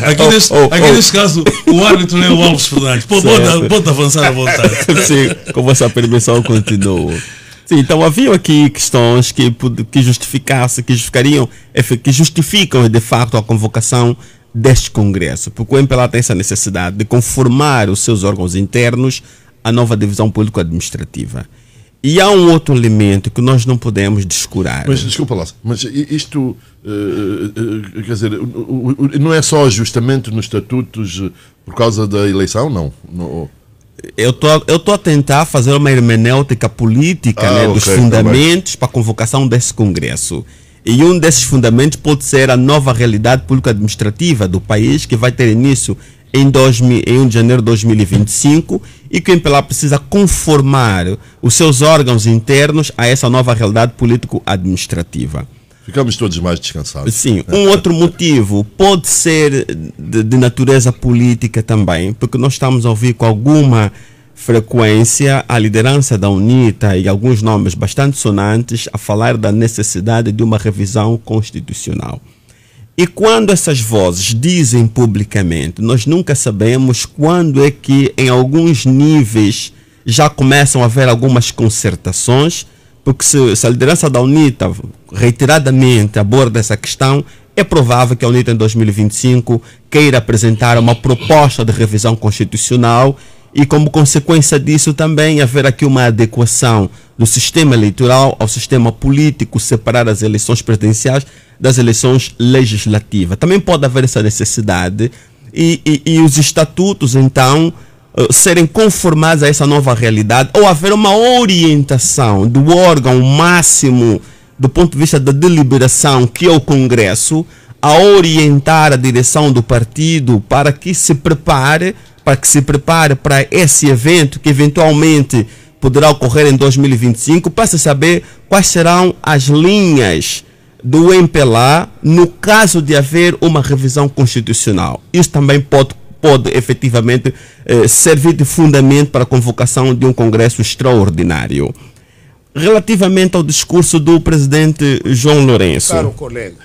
Aqui neste caso, o árbitro é o Alves Fernandes. Pode avançar à vontade. Sim, com vossa permissão, continuo. Sim, então haviam aqui questões que justificam de facto a convocação deste congresso, porque o MPLA tem essa necessidade de conformar os seus órgãos internos à nova divisão político-administrativa. E há um outro elemento que nós não podemos descurar. Mas desculpa lá, mas isto quer dizer, não é só ajustamento nos estatutos por causa da eleição, não? Eu estou a tentar fazer uma hermenêutica política dos fundamentos para a convocação desse congresso. E um desses fundamentos pode ser a nova realidade político-administrativa do país, que vai ter início em 1 de janeiro de 2025 e que o MPLA precisa conformar os seus órgãos internos a essa nova realidade político-administrativa. Ficamos todos mais descansados. Sim, um outro motivo pode ser de natureza política também, porque nós estamos a ouvir com alguma frequência a liderança da UNITA e alguns nomes bastante sonantes a falar da necessidade de uma revisão constitucional. E quando essas vozes dizem publicamente, nós nunca sabemos quando é que em alguns níveis já começam a haver algumas concertações, porque se a liderança da UNITA reiteradamente aborda essa questão, é provável que a UNITA em 2025 queira apresentar uma proposta de revisão constitucional e como consequência disso também haver aqui uma adequação do sistema eleitoral ao sistema político, separar as eleições presidenciais das eleições legislativas. Também pode haver essa necessidade e os estatutos então serem conformados a essa nova realidade ou haver uma orientação do órgão máximo do ponto de vista da deliberação, que é o Congresso, a orientar a direção do partido para que se prepare para esse evento que eventualmente poderá ocorrer em 2025, para se saber quais serão as linhas do MPLA no caso de haver uma revisão constitucional. Isso também pode efetivamente servir de fundamento para a convocação de um congresso extraordinário. Relativamente ao discurso do presidente João Lourenço. Caro colega,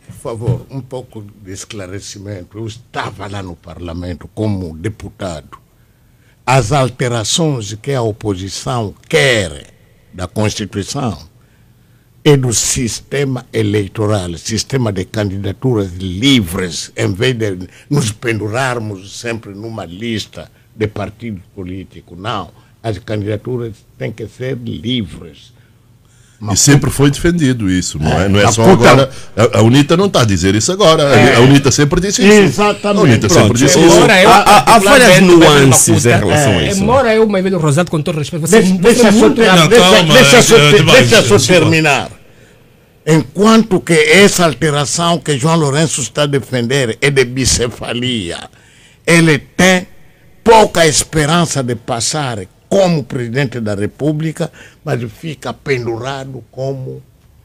por favor, um pouco de esclarecimento. Eu estava lá no parlamento como deputado. As alterações que a oposição quer da Constituição é do sistema eleitoral, sistema de candidaturas livres, em vez de nos pendurarmos sempre numa lista de partidos políticos. Não, as candidaturas têm que ser livres. E sempre foi defendido isso, não é? Não é só agora. A UNITA não está a dizer isso agora. A UNITA sempre disse isso. Exatamente. A UNITA sempre disse isso. Há várias nuances em relação a isso. Embora eu, Maivelo Rosado, com todo respeito, deixa só terminar. Enquanto que essa alteração que João Lourenço está a defender é de bicefalia, ele tem pouca esperança de passar como presidente da República, mas fica pendurado como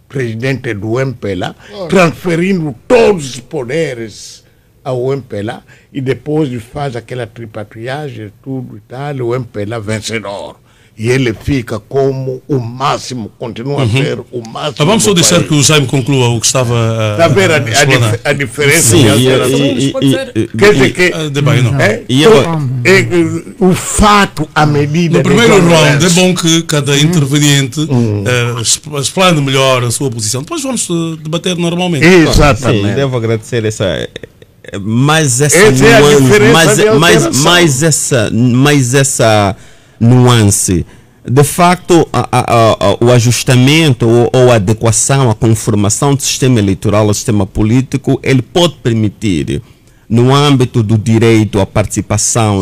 presidente do MPLA, transferindo todos os poderes ao MPLA e depois faz aquela tripatriagem, tudo e tal, o MPLA vencedor. E ele fica como o máximo, continua a ser o máximo. Vamos só deixar que o Jaime conclua o que estava a está a ver a diferença? Sim, quer dizer que o fato, a medida... No primeiro round é bom que cada interveniente explane melhor a sua posição. Depois vamos debater normalmente. Exatamente. Sim, devo agradecer essa nuance. De facto, o ajustamento ou a adequação, a conformação do sistema eleitoral ao sistema político, ele pode permitir, no âmbito do direito à participação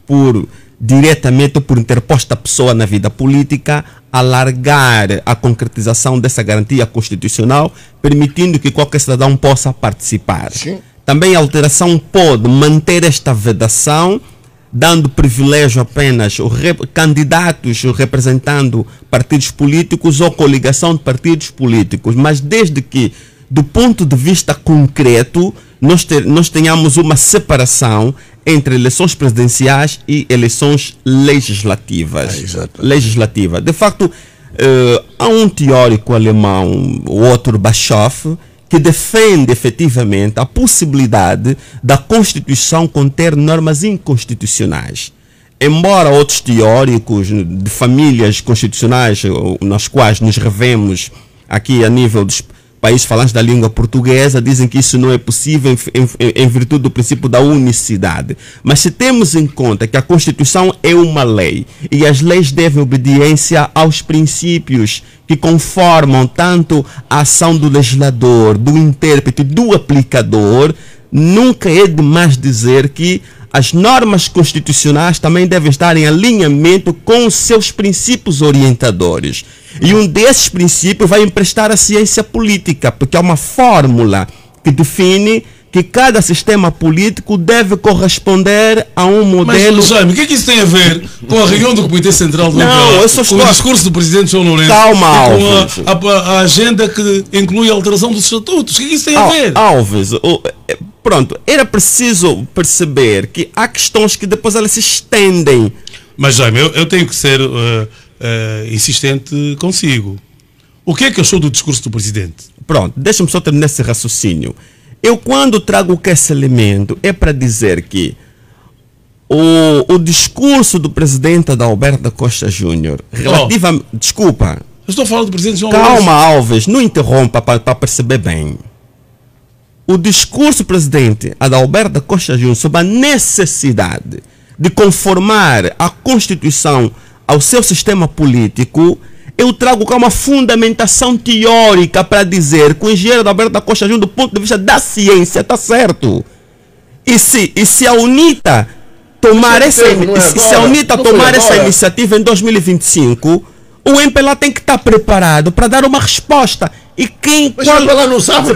por diretamente ou por interposta pessoa na vida política, alargar a concretização dessa garantia constitucional, permitindo que qualquer cidadão possa participar. Sim. Também a alteração pode manter esta vedação, dando privilégio apenas aos candidatos representando partidos políticos ou coligação de partidos políticos, mas desde que, do ponto de vista concreto, nós tenhamos uma separação entre eleições presidenciais e eleições legislativas. Legislativa. De facto, há um teórico alemão, o Otto Bischoff, que defende efetivamente a possibilidade da Constituição conter normas inconstitucionais. Embora outros teóricos de famílias constitucionais, nas quais nos revemos aqui a nível dos países falantes da língua portuguesa, dizem que isso não é possível em virtude do princípio da unicidade. Mas se temos em conta que a Constituição é uma lei e as leis devem obediência aos princípios que conformam tanto a ação do legislador, do intérprete, do aplicador, nunca é demais dizer que as normas constitucionais também devem estar em alinhamento com os seus princípios orientadores. E um desses princípios vai emprestar a ciência política, porque é uma fórmula que define que cada sistema político deve corresponder a um modelo... Mas, Jaime, o que é que isso tem a ver com a reunião do Comitê Central do com o discurso do Presidente João Lourenço? Calma, Alves. Com a agenda que inclui a alteração dos estatutos. O que é que isso tem a ver? Alves, pronto, era preciso perceber que há questões que depois elas se estendem. Mas, Jaime, eu tenho que ser insistente consigo. O que é que achou do discurso do Presidente? Pronto, deixa-me só terminar esse raciocínio. Eu, quando trago esse elemento, é para dizer que o discurso do presidente Adalberto da Costa Júnior, relativamente... Desculpa. Eu estou falando do presidente João Lourenço. Calma, Alves, não interrompa para perceber bem. O discurso do presidente Adalberto da Costa Júnior sobre a necessidade de conformar a Constituição ao seu sistema político, eu trago como uma fundamentação teórica para dizer que o engenheiro Adalberto da Costa Júnior, do ponto de vista da ciência, está certo. E se a UNITA tomar essa iniciativa em 2025, o MPLA tem que estar preparado para dar uma resposta. E Mas o MPLA não sabe.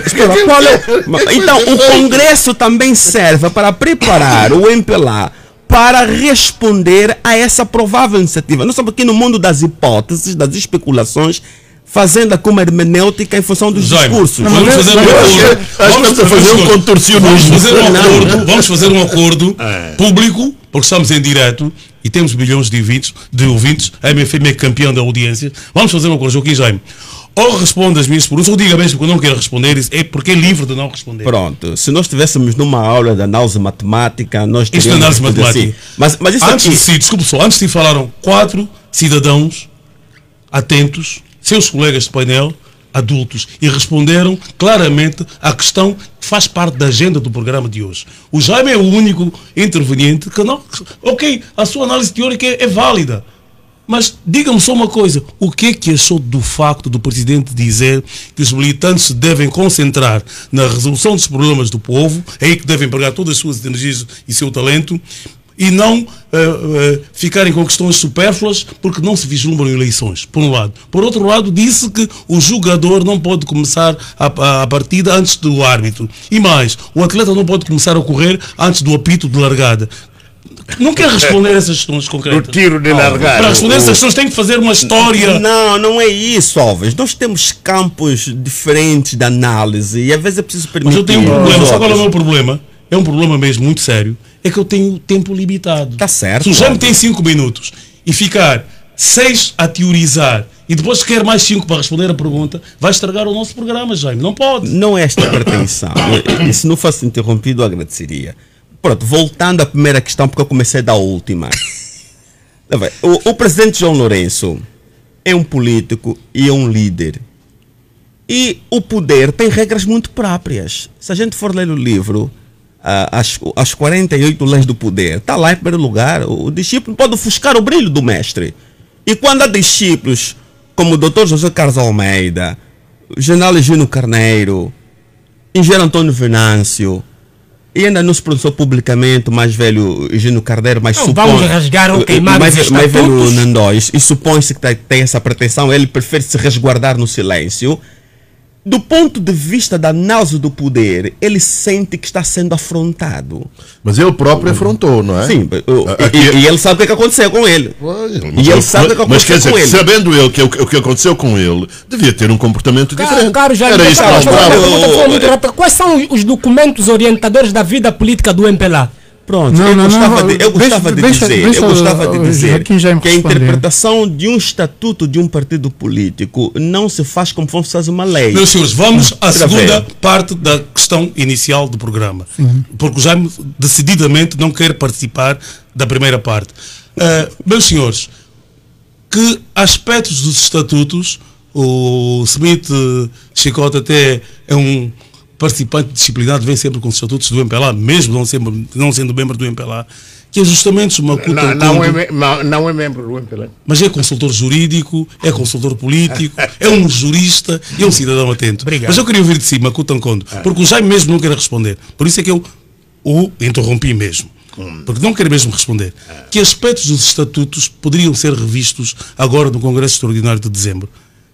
Então, o Congresso também serve para preparar o MPLA para responder a essa provável iniciativa. Nós estamos aqui no mundo das hipóteses, das especulações, fazendo aqui uma hermenêutica em função dos discursos. Vamos fazer um acordo. Vamos fazer um contorcionismo. Vamos fazer um acordo público, porque estamos em direto e temos milhões de ouvintes. A MFM é campeão da audiência. Vamos fazer um acordo, Joaquim Jaime. Ou responda as minhas perguntas, ou diga mesmo que eu não quero responder, é porque é livre de não responder. Pronto, se nós estivéssemos numa aula de análise matemática, nós teríamos... Isto é análise matemática. Assim. Mas isso antes de desculpe só, antes de falaram 4 cidadãos atentos, seus colegas de painel, adultos, e responderam claramente à questão que faz parte da agenda do programa de hoje. O Jaime é o único interveniente que não... Ok, a sua análise teórica é válida. Mas diga-me só uma coisa, o que é que achou do facto do Presidente dizer que os militantes se devem concentrar na resolução dos problemas do povo, é aí que devem empregar todas as suas energias e seu talento, e não ficarem com questões supérfluas porque não se vislumbram eleições, por um lado. Por outro lado, disse que o jogador não pode começar a partida antes do árbitro. E mais, o atleta não pode começar a correr antes do apito de largada. Não quer responder essas questões concretas. Do tiro de largada. Para responder essas questões tem que fazer uma história. Não é isso, Alves. Nós temos campos diferentes de análise e às vezes é preciso permitir. Mas eu tenho um problema. Sabe qual é o meu problema? É um problema mesmo muito sério. É que eu tenho tempo limitado. Está certo. Se o Jaime tem 5 minutos e ficar 6 a teorizar e depois quer mais 5 para responder a pergunta, vai estragar o nosso programa, Jaime. Não pode. Não é esta a pretensão. E se não fosse interrompido, eu agradeceria. Pronto, voltando à primeira questão, porque eu comecei da última. O presidente João Lourenço é um político e é um líder. E o poder tem regras muito próprias. Se a gente for ler o livro, as 48 leis do poder, está lá em primeiro lugar. O discípulo pode ofuscar o brilho do mestre. E quando há discípulos como o Dr. José Carlos Almeida, o general Júnior Carneiro, engenheiro Antônio Venâncio, E ainda não se pronunciou publicamente, o mais velho Eugênio Carneiro, mas supõe... Vamos rasgar ou queimar os estatutos. Mais velho Nandóis, e supõe-se que tem essa pretensão, ele prefere se resguardar no silêncio. Do ponto de vista da análise do poder, ele sente que está sendo afrontado. Mas ele próprio afrontou, não é? Sim, e ele sabe o que aconteceu com ele. Mas quer dizer, sabendo ele que o que aconteceu com ele, devia ter um comportamento diferente. Era isso que quais são os documentos orientadores da vida política do MPLA? Pronto, eu gostava de dizer que a interpretação de um estatuto de um partido político não se faz como se fosse uma lei. Meus senhores, vamos à segunda parte da questão inicial do programa. Sim. Porque o Jaime decididamente não quer participar da primeira parte. Meus senhores, que aspectos dos estatutos, o Smith Chicote até é um participante disciplinado, vem sempre com os estatutos do MPLA, mesmo não sendo membro do MPLA, que ajustamentos não é membro do MPLA. Mas é consultor jurídico, é consultor político, é um jurista e é um cidadão atento. Obrigado. Mas eu queria ouvir de si, Makuto Nkondo, porque o Jaime mesmo não quer responder. Por isso é que eu o interrompi mesmo. Porque não quer mesmo responder. Que aspectos dos estatutos poderiam ser revistos agora no Congresso Extraordinário de dezembro,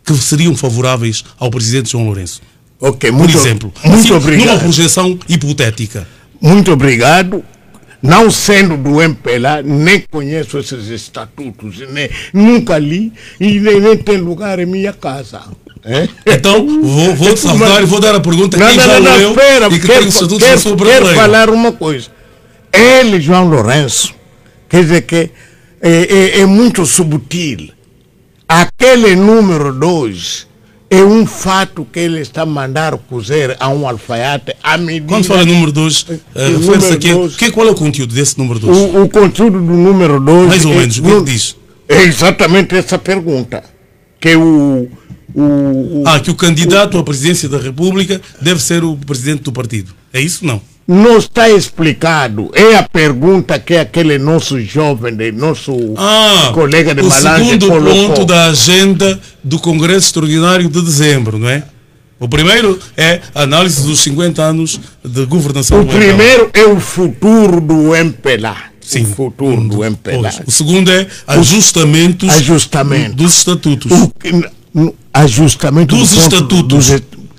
que seriam favoráveis ao presidente João Lourenço? Ok, por exemplo, muito assim, obrigado. Numa projeção hipotética. Muito obrigado. Não sendo do MPLA, nem conheço esses estatutos, nunca li e nem tem lugar em minha casa. Então, vou salvar e vou dar a pergunta a quem já leu e que tem os estatutos da sua brasileira. Quero falar uma coisa. Ele, João Lourenço, quer dizer que é muito subtil. Aquele número 2 é um fato que ele está a mandar cozer a um alfaiate à medida... Quando fala número 2, refere-se aqui, qual é o conteúdo desse número 2? O conteúdo do número 2... Mais ou menos, o que ele diz? É exatamente essa pergunta. Que que o candidato à presidência da República deve ser o presidente do partido. É isso ou não? Não está explicado. É a pergunta que aquele nosso jovem, nosso colega de Malange colocou. O segundo ponto da agenda do Congresso Extraordinário de dezembro, não é? O primeiro é a análise dos 50 anos de governação do MPLA. O primeiro é o futuro do MPLA. Sim. O futuro do MPLA. O segundo é ajustamento dos estatutos. Ajustamento dos estatutos.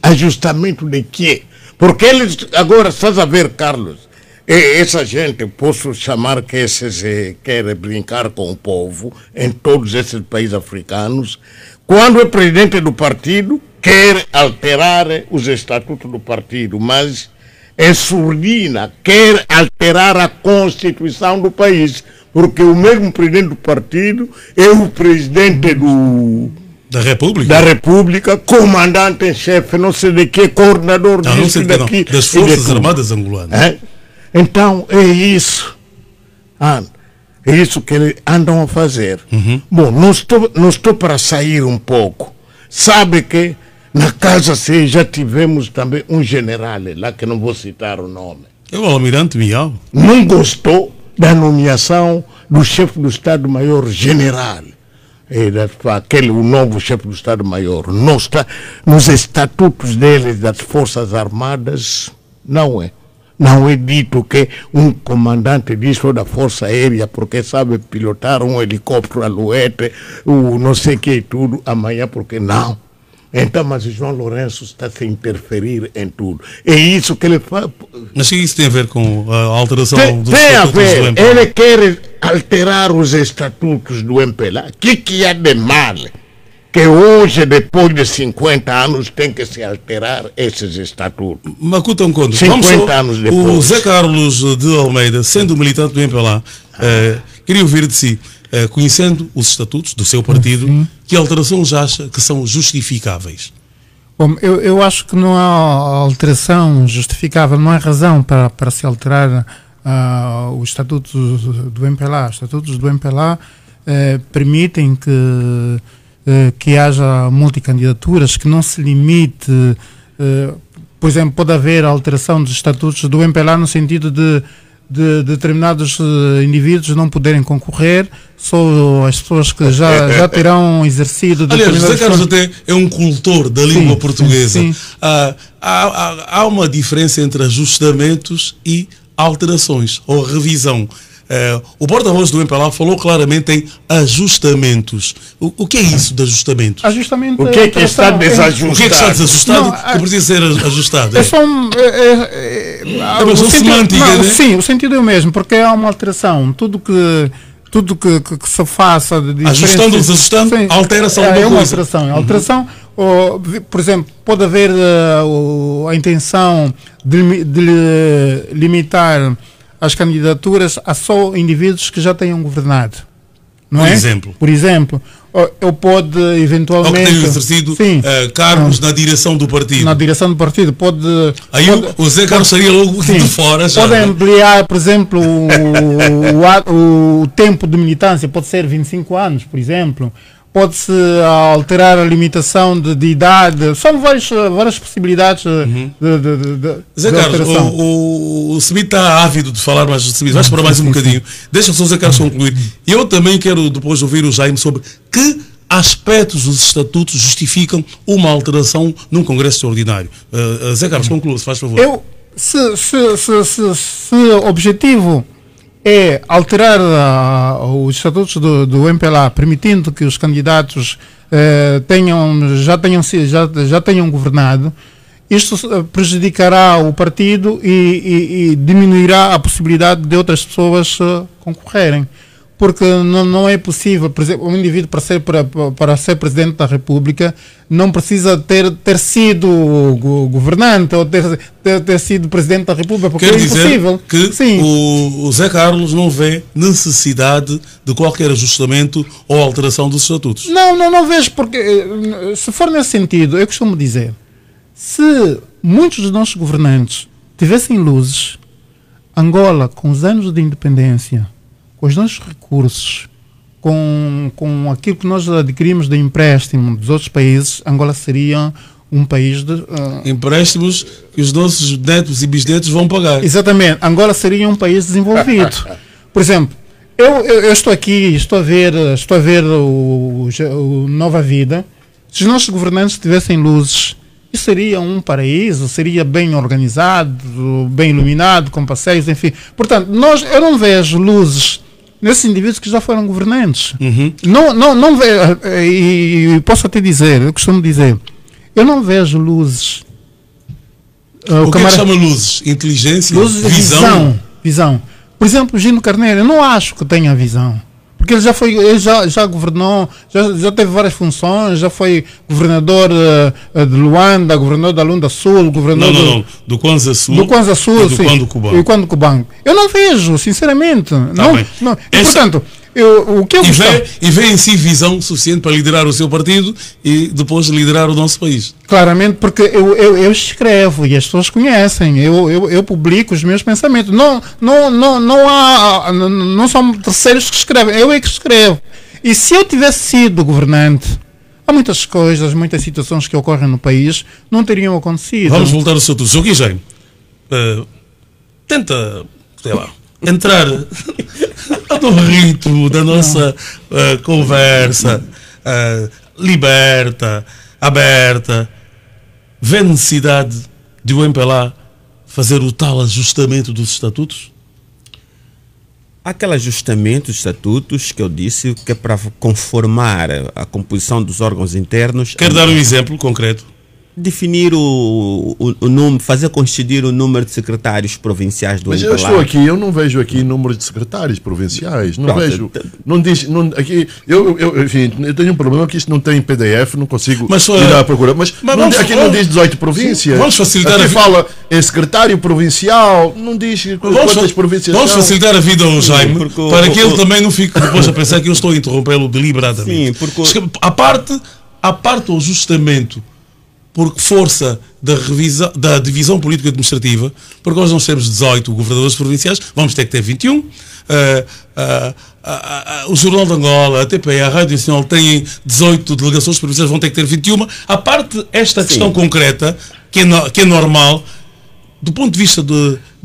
Ajustamento de quê? Porque eles, agora, estás a ver, Carlos, essa gente, posso chamar que esses querem brincar com o povo em todos esses países africanos, quando é presidente do partido, quer alterar os estatutos do partido, mas é surdina, quer alterar a Constituição do país, porque o mesmo presidente do partido é o presidente da República, comandante em chefe, não sei de que, coordenador disso daqui. Das Forças Armadas Angolanas. Então, é isso. É isso que eles andam a fazer. Bom, não estou para sair um pouco. Sabe que na Casa C já tivemos também um general lá, que não vou citar o nome. É o Almirante Miau. Não gostou da nomeação do chefe do Estado-Maior General. O novo chefe do Estado-Maior não está nos estatutos deles, das Forças Armadas, não é dito que um comandante disso ou da Força Aérea, porque sabe pilotar um helicóptero Alouette, não sei o que e tudo, amanhã porque não. Então, mas o João Lourenço está a se interferir em tudo. É isso que ele faz. Mas isso tem a ver com a alteração dos estatutos do MPLA? Ele quer alterar os estatutos do MPLA. O que há de mal? Que hoje, depois de 50 anos, tem que se alterar esses estatutos. Makuto Nkondo, 50 anos depois. O Zé Carlos de Almeida, sendo militante do MPLA, queria ouvir de si, conhecendo os estatutos do seu partido, que alterações acha que são justificáveis? Bom, eu acho que não há alteração justificável, não há razão para se alterar os estatutos do MPLA. Os estatutos do MPLA permitem que haja multicandidaturas, que não se limite, por exemplo, pode haver alteração dos estatutos do MPLA no sentido de de determinados indivíduos não poderem concorrer, só as pessoas que já terão exercido. Aliás, José Carlos até é um cultor da língua portuguesa. Sim. Há uma diferença entre ajustamentos e alterações ou revisão. O porta-voz do MPLA falou claramente em ajustamentos. O que é isso de ajustamentos? Ajustamento O que é que está desajustado? O que é que está desajustado que precisa ser ajustado? É só uma questão semântica, né? Sim, o sentido é o mesmo, porque há uma alteração. Tudo que se faça de ajustando, desajustando, altera-se alguma coisa. É uma alteração. Alteração, por exemplo, pode haver a intenção de limitar as candidaturas a só indivíduos que já tenham governado. Não por é? exemplo. Por exemplo, eu pode eventualmente... Ou que tenham exercido cargos na direção do partido. Na direção do partido. Aí o Zé Carlos estaria logo de fora já. Pode ampliar, por exemplo, o tempo de militância, pode ser 25 anos, por exemplo. Pode-se alterar a limitação de idade. São várias possibilidades Zé Carlos, o Smith está ávido de falar, mas Smith, vais para mais um bocadinho. Deixa só o Zé Carlos concluir. Eu também quero depois ouvir o Jaime sobre que aspectos dos estatutos justificam uma alteração num Congresso Extraordinário. Zé Carlos, conclua, se faz favor. Se o objetivo é alterar os estatutos do MPLA, permitindo que os candidatos já tenham governado, isto prejudicará o partido e diminuirá a possibilidade de outras pessoas concorrerem. Porque não é possível, por exemplo, um indivíduo para ser Presidente da República não precisa ter sido governante ou ter sido Presidente da República, porque quer é impossível. Dizer que o Zé Carlos não vê necessidade de qualquer ajustamento ou alteração dos estatutos. Não vejo, porque se for nesse sentido, eu costumo dizer, se muitos dos nossos governantes tivessem luzes, Angola, com os anos de independência, com os nossos recursos, com aquilo que nós adquirimos de empréstimo dos outros países, Angola seria um país de... empréstimos que os nossos netos e bisnetos vão pagar. Exatamente. Angola seria um país desenvolvido. Por exemplo, eu estou aqui, estou a ver o Nova Vida. Se os nossos governantes tivessem luzes, isso seria um paraíso, seria bem organizado, bem iluminado, com passeios, enfim. Portanto, eu não vejo luzes nesses indivíduos que já foram governantes. Não vejo, e posso até dizer, eu costumo dizer, eu não vejo luzes. O que é que chama luzes? Inteligência? Luzes, visão. Por exemplo, Gino Carneiro, eu não acho que tenha visão. Porque ele já governou, já teve várias funções, já foi governador de Luanda, governador da Lunda Sul, governador do Kwanza Sul. Do Kwanza Sul, sim. E do Cubango. Eu não vejo, sinceramente. Não. E, portanto, e vê em si visão suficiente para liderar o seu partido e depois liderar o nosso país. Claramente, porque eu escrevo e as pessoas conhecem, eu publico os meus pensamentos. Não são terceiros que escrevem, eu é que escrevo. E se eu tivesse sido governante, há muitas coisas, muitas situações que ocorrem no país não teriam acontecido. Vamos voltar ao seu tudo. Sr. Guilherme, tenta, sei lá, entrar no ritmo da nossa conversa liberta, aberta. Vê necessidade de o MPLA fazer o tal ajustamento dos estatutos? Aquele ajustamento dos estatutos que eu disse que é para conformar a composição dos órgãos internos. Quer dar um exemplo concreto? Definir o número, fazer coincidir o número de secretários provinciais do MPLA. Mas eu estou aqui, eu não vejo aqui número de secretários provinciais, não vejo, não diz, aqui, enfim, eu tenho um problema que isto não tem PDF, não consigo ir à procura, mas aqui não diz 18 províncias, vamos facilitar aqui fala em secretário provincial, não diz quantas províncias vamos são. facilitar a vida ao Jaime, para que ele também não fique depois a pensar que eu estou a interrompê-lo deliberadamente. Sim, porque... A parte do ajustamento por força da divisão político-administrativa, porque nós não temos 18 governadores provinciais, vamos ter que ter 21. O Jornal de Angola, a TPE, a Rádio Nacional têm 18 delegações provinciais, vão ter que ter 21. A parte esta questão concreta, que é normal, do ponto de vista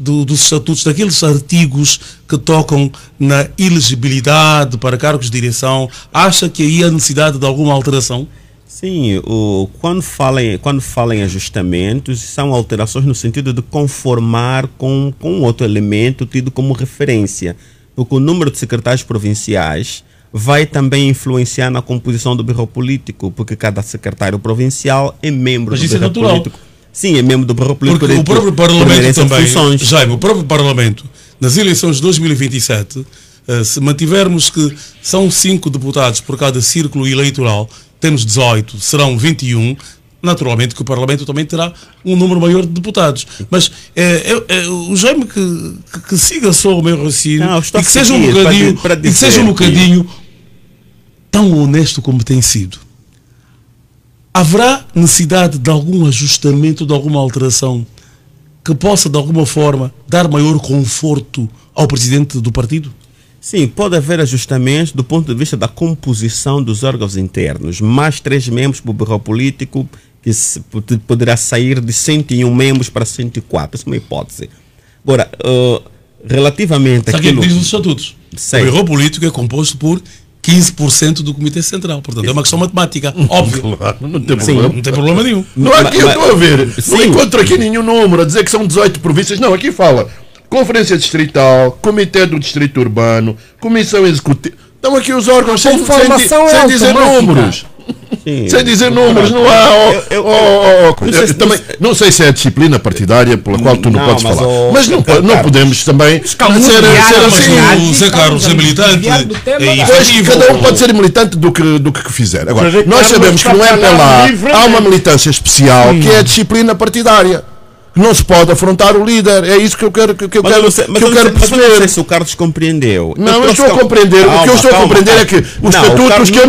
dos estatutos, daqueles artigos que tocam na elegibilidade para cargos de direção, acha que aí há necessidade de alguma alteração? Sim, quando fala em ajustamentos, são alterações no sentido de conformar com outro elemento tido como referência, porque o número de secretários provinciais vai também influenciar na composição do Bureau Político, porque cada secretário provincial é membro do Bureau Político. Sim, é membro do Bureau Político. Porque o próprio Parlamento também, Jaime, o próprio Parlamento, nas eleições de 2027, se mantivermos que são 5 deputados por cada círculo eleitoral, temos 18, serão 21, naturalmente que o Parlamento também terá um número maior de deputados. Mas o Jaime que siga só o meu raciocínio e que seja um bocadinho tão honesto como tem sido. Haverá necessidade de algum ajustamento, de alguma alteração que possa, de alguma forma, dar maior conforto ao presidente do partido? Sim, pode haver ajustamentos do ponto de vista da composição dos órgãos internos. Mais 3 membros para o Bureau Político, que poderá sair de 101 membros para 104. Isso é uma hipótese. Agora, relativamente àquilo... Sabe o que diz os estatutos? Sei. O Bureau Político é composto por 15% do Comitê Central. Portanto, é uma questão matemática. Óbvio. Claro, não tem problema. Não tem problema nenhum. Não, aqui eu estou a ver. Não encontro aqui nenhum número a dizer que são 18 províncias. Não, aqui fala Conferência Distrital, Comitê do Distrito Urbano, Comissão Executiva. Estão aqui os órgãos sem dizer números. Sim. Sem dizer números, não há. Não sei se é a disciplina partidária pela qual tu não podes falar. Mas não podemos também ser assim. Zé Carlos é militante. Pois, cada um pode ser militante do que fizer. Agora, nós sabemos que não é para lá. Há uma militância especial que é a disciplina partidária. Não se pode afrontar o líder. É isso que eu quero perceber. Mas não sei se o Carlos compreendeu. Não, eu estou a compreender. O que eu estou a compreender é que os estatutos que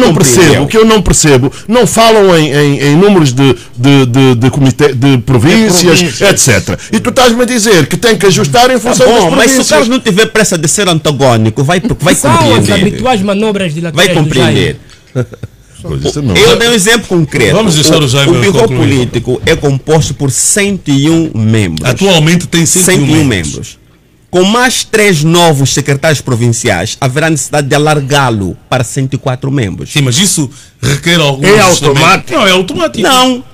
eu não percebo, não falam em números de comitê, de províncias, etc. E tu estás-me a dizer que tem que ajustar em função das províncias. Mas se o Carlos não tiver pressa de ser antagónico, vai compreender. As habituais manobras dilatórias. Vai compreender. Eu dei um exemplo concreto. Vamos deixar o Jaime concluir. O Bureau Político é composto por 101 membros. Atualmente tem 101 membros. Com mais 3 novos secretários provinciais, haverá necessidade de alargá-lo para 104 membros. Sim, mas isso requer algum... É automático? Não, é automático. Não.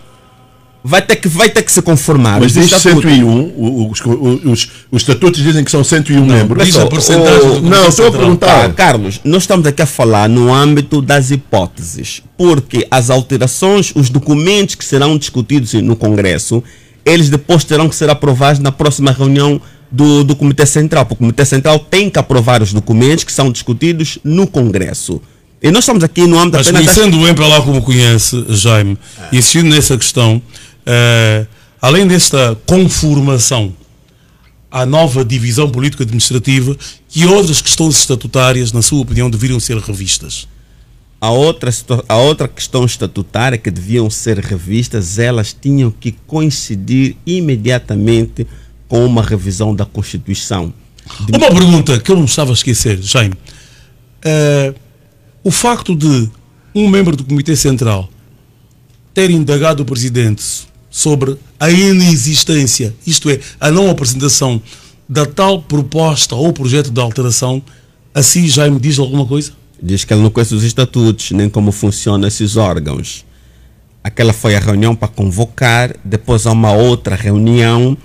Vai ter que se conformar. Mas diz 101, os estatutos dizem que são 101 membros. Diz a porcentagem não, estou a perguntar. Carlos, nós estamos aqui a falar no âmbito das hipóteses, porque as alterações, os documentos que serão discutidos no Congresso, eles depois terão que ser aprovados na próxima reunião do Comitê Central, porque o Comitê Central tem que aprovar os documentos que são discutidos no Congresso. E nós estamos aqui no âmbito apenas... Mas conhecendo o MPLA como conhece, Jaime, insistindo nessa questão, além desta conformação à nova divisão político-administrativa, que outras questões estatutárias, na sua opinião, deveriam ser revistas? A outra questão estatutária que deviam ser revistas, elas tinham que coincidir imediatamente com uma revisão da Constituição. Uma pergunta que eu não estava a esquecer, Jaime. O facto de um membro do Comitê Central ter indagado o Presidente sobre a inexistência, isto é, a não apresentação da tal proposta ou projeto de alteração, assim já me diz alguma coisa? Diz que ele não conhece os estatutos, nem como funcionam esses órgãos. Aquela foi a reunião para convocar, depois há uma outra reunião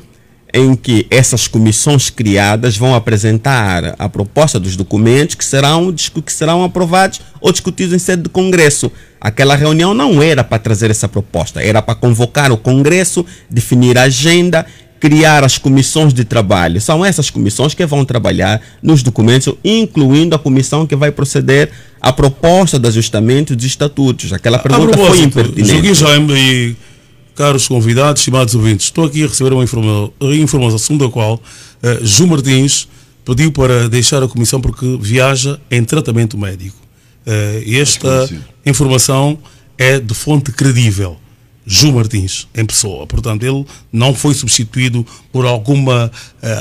em que essas comissões criadas vão apresentar a proposta dos documentos que serão aprovados ou discutidos em sede de Congresso. Aquela reunião não era para trazer essa proposta, era para convocar o Congresso, definir a agenda, criar as comissões de trabalho. São essas comissões que vão trabalhar nos documentos, incluindo a comissão que vai proceder à proposta de ajustamento dos estatutos. Aquela pergunta foi impertinente. Joaquim Jaime e caros convidados, estimados ouvintes, estou aqui a receber uma informação da qual Ju Martins pediu para deixar a comissão porque viaja em tratamento médico. Esta informação é de fonte credível. Ju Martins, em pessoa. Portanto, ele não foi substituído por alguma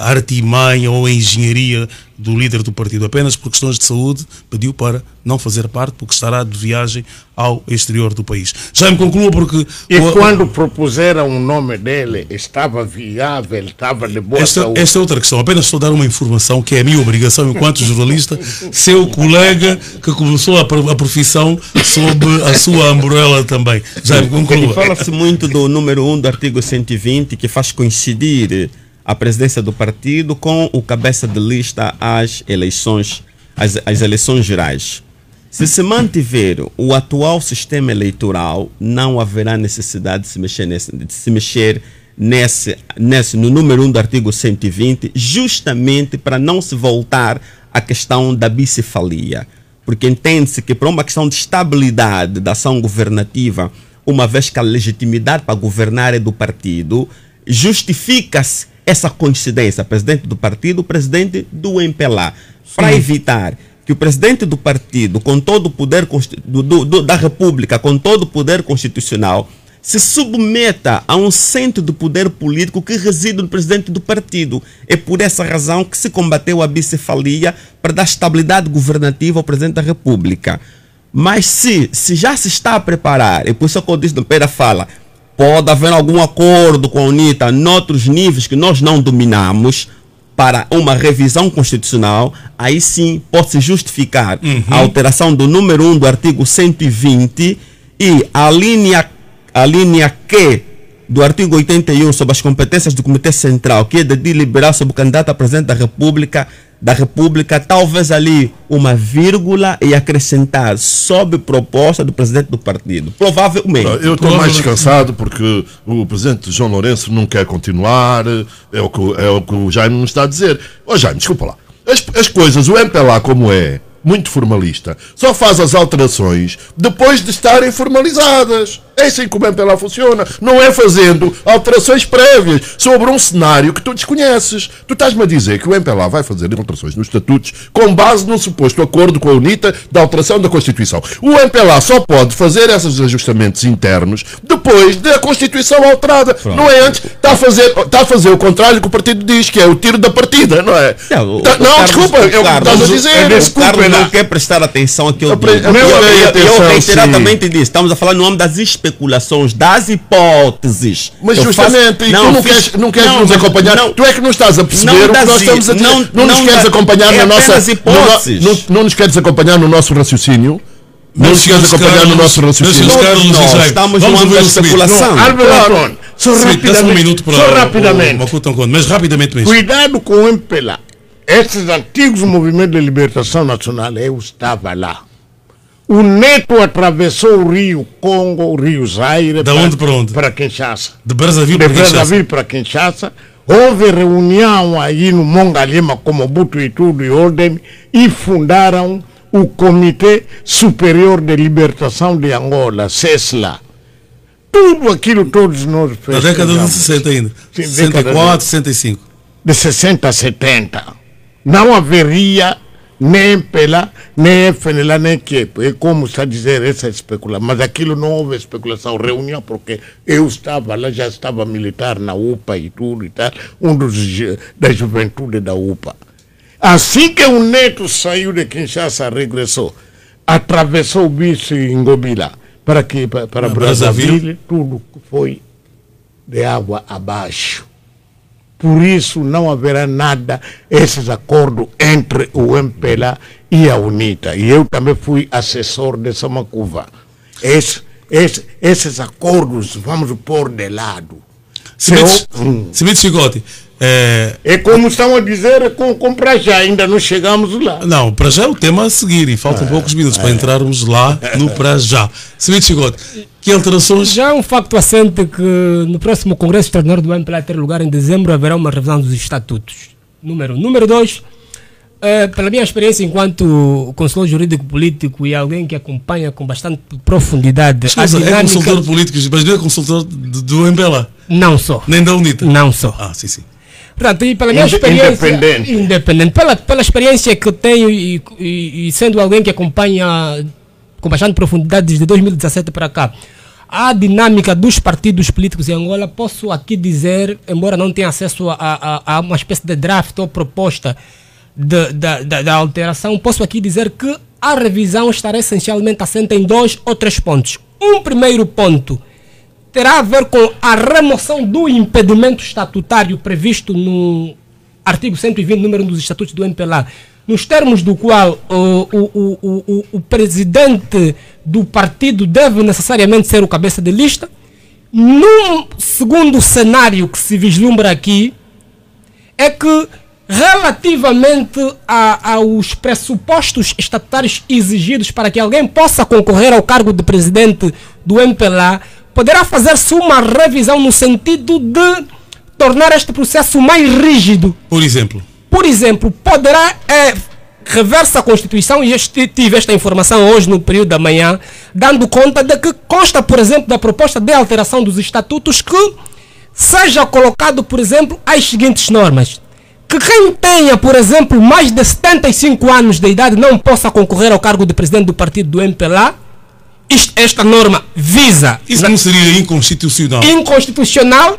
artimanha ou engenharia do líder do partido. Apenas por questões de saúde pediu para não fazer parte, porque estará de viagem ao exterior do país. Já me concluo porque... E quando propuseram o nome dele, estava viável, estava de boa saúde? Esta é outra questão. Apenas estou a dar uma informação que é a minha obrigação enquanto jornalista, seu colega que começou a profissão sob a sua umbrella também. Já me concluo. Fala-se muito do número 1 do artigo 120, que faz coincidir a presidência do partido com o cabeça de lista às eleições gerais. Se se mantiver o atual sistema eleitoral, não haverá necessidade de se mexer no número 1 do artigo 120, justamente para não se voltar à questão da bicefalia. Porque entende-se que, para uma questão de estabilidade da ação governativa, uma vez que a legitimidade para governar é do partido, justifica-se essa coincidência, presidente do partido, o presidente do MPLA, para evitar que o presidente do partido, com todo o poder da República, com todo o poder constitucional, se submeta a um centro de poder político que reside no presidente do partido. É por essa razão que se combateu a bicefalia para dar estabilidade governativa ao presidente da República. Mas se já se está a preparar, e por isso que eu disse no Pera fala, pode haver algum acordo com a UNITA noutros níveis que nós não dominamos, para uma revisão constitucional, aí sim pode-se justificar a alteração do número 1 do artigo 120 e a linha Q do artigo 81 sobre as competências do Comitê Central, que é de deliberar sobre o candidato a presidente da República, talvez ali uma vírgula e acrescentar sob proposta do presidente do partido. Provavelmente. Eu estou mais descansado porque o presidente João Lourenço não quer continuar, é o que o Jaime nos está a dizer. Ô Jaime, desculpa lá. As coisas, o MPLA como é, muito formalista, só faz as alterações depois de estarem formalizadas. É assim que o MPLA funciona. Não é fazendo alterações prévias sobre um cenário que tu desconheces. Tu estás-me a dizer que o MPLA vai fazer alterações nos estatutos com base num suposto acordo com a UNITA da alteração da Constituição. O MPLA só pode fazer esses ajustamentos internos depois da Constituição alterada. Pronto. Não é antes. Está a fazer o contrário que o partido diz, que é o tiro da partida, não é? Desculpa, é o que estás a dizer. O Carlos não quer prestar atenção àquilo que eu reiteradamente disse. Estamos a falar no âmbito das especulações, das hipóteses. Mas justamente, não queres nos acompanhar. Tu é que não estás a perceber o que nós estamos a dizer. Não nos queres acompanhar na nossa hipóteses. Não nos queres acompanhar no nosso raciocínio. Não nos queres acompanhar no nosso raciocínio. Nós estamos no âmbito da especulação. Só rapidamente. Mas rapidamente mesmo. Cuidado com o MPLA. Esses antigos movimentos de libertação nacional, eu estava lá. O Neto atravessou o Rio Congo, o Rio Zaire. Da onde para onde? Para Kinshasa. De Brazzaville para Kinshasa. Houve reunião aí no Mongalema com Mobutu e tudo, e ordem, e fundaram o Comitê Superior de Libertação de Angola, CESLA. Tudo aquilo todos nós fizemos. Na década de 60 ainda. Sim, 64, 65. De 60 a 70. Não haveria nem MPLA, nem FNLA, nem QEP. É como está a dizer essa especulação. Mas aquilo não houve especulação, reunião, porque eu estava lá, já estava militar na UPA e tudo e tal, da juventude da UPA. Assim que o Neto saiu de Kinshasa, regressou, atravessou o bicho em Ngobila para Brazzaville, tudo foi de água abaixo. Por isso não haverá nada, esses acordos entre o MPLA e a UNITA. E eu também fui assessor de Samacuva. Esses acordos vamos pôr de lado. Cimito Chicote. É como estão a dizer, com para já, ainda não chegamos lá. Não, para já é o tema a seguir e faltam poucos minutos para entrarmos lá no para já. Cimito Chicote, que alterações? Já é um facto assente que no próximo Congresso Extraordinário do MPLA ter lugar em dezembro haverá uma revisão dos estatutos. Número 2, pela minha experiência enquanto consultor jurídico político e alguém que acompanha com bastante profundidade a dinâmica... É consultor político, mas não é consultor do MPLA? Não sou. Nem da UNITA? Não sou. Ah, sim. Portanto, e pela minha experiência... Independente. Pela experiência que eu tenho e sendo alguém que acompanha com bastante profundidade desde 2017 para cá, a dinâmica dos partidos políticos em Angola, posso aqui dizer, embora não tenha acesso a uma espécie de draft ou proposta da alteração, posso aqui dizer que a revisão estará essencialmente assente em 2 ou 3 pontos. Um primeiro ponto terá a ver com a remoção do impedimento estatutário previsto no artigo 120, número 1 dos estatutos do MPLA, nos termos do qual o presidente do partido deve necessariamente ser o cabeça de lista. Num segundo cenário que se vislumbra aqui, é que relativamente aos pressupostos estatutários exigidos para que alguém possa concorrer ao cargo de presidente do MPLA, poderá fazer-se uma revisão no sentido de tornar este processo mais rígido. Por exemplo, poderá rever-se a Constituição, e tive esta informação hoje no período da manhã, dando conta de que consta, por exemplo, da proposta de alteração dos estatutos que seja colocado, por exemplo, as seguintes normas: que quem tenha, por exemplo, mais de 75 anos de idade não possa concorrer ao cargo de presidente do partido do MPLA. Esta norma visa... Isso não seria inconstitucional? Inconstitucional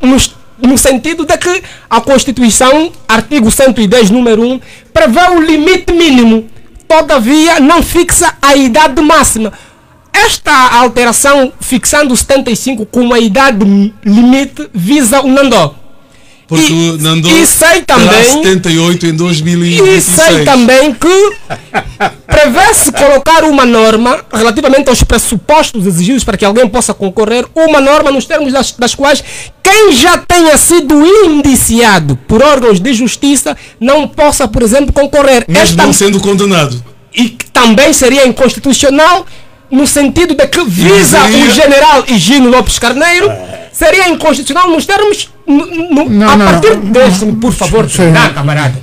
no sentido de que a Constituição, artigo 110, número 1, prevê o limite mínimo. Todavia, não fixa a idade máxima. Esta alteração, fixando 75 como a idade limite, visa o Nandó. Porque o Nandó terá 78 em 2026. E sei também que prevê-se colocar uma norma relativamente aos pressupostos exigidos para que alguém possa concorrer, uma norma nos termos das quais quem já tenha sido indiciado por órgãos de justiça não possa, por exemplo, concorrer. Mesmo não sendo condenado. E que também seria inconstitucional no sentido de que visa o general Higino Lopes Carneiro, seria inconstitucional nos termos... a partir desse, por favor, camarada.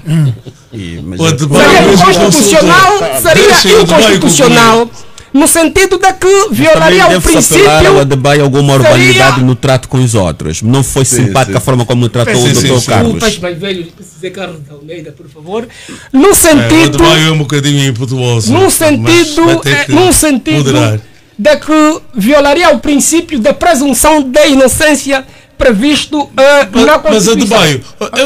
Seria inconstitucional no sentido de que violaria o princípio... o Adebayo alguma urbanidade no trato com os outros. Não foi simpática a forma como tratou o Dr. Carlos. Mais velho, José Carlos Almeida, por favor. No sentido... O Adebayo é um bocadinho impetuoso. No sentido de que violaria o princípio da presunção da inocência previsto na Constituição. Mas Adebayo,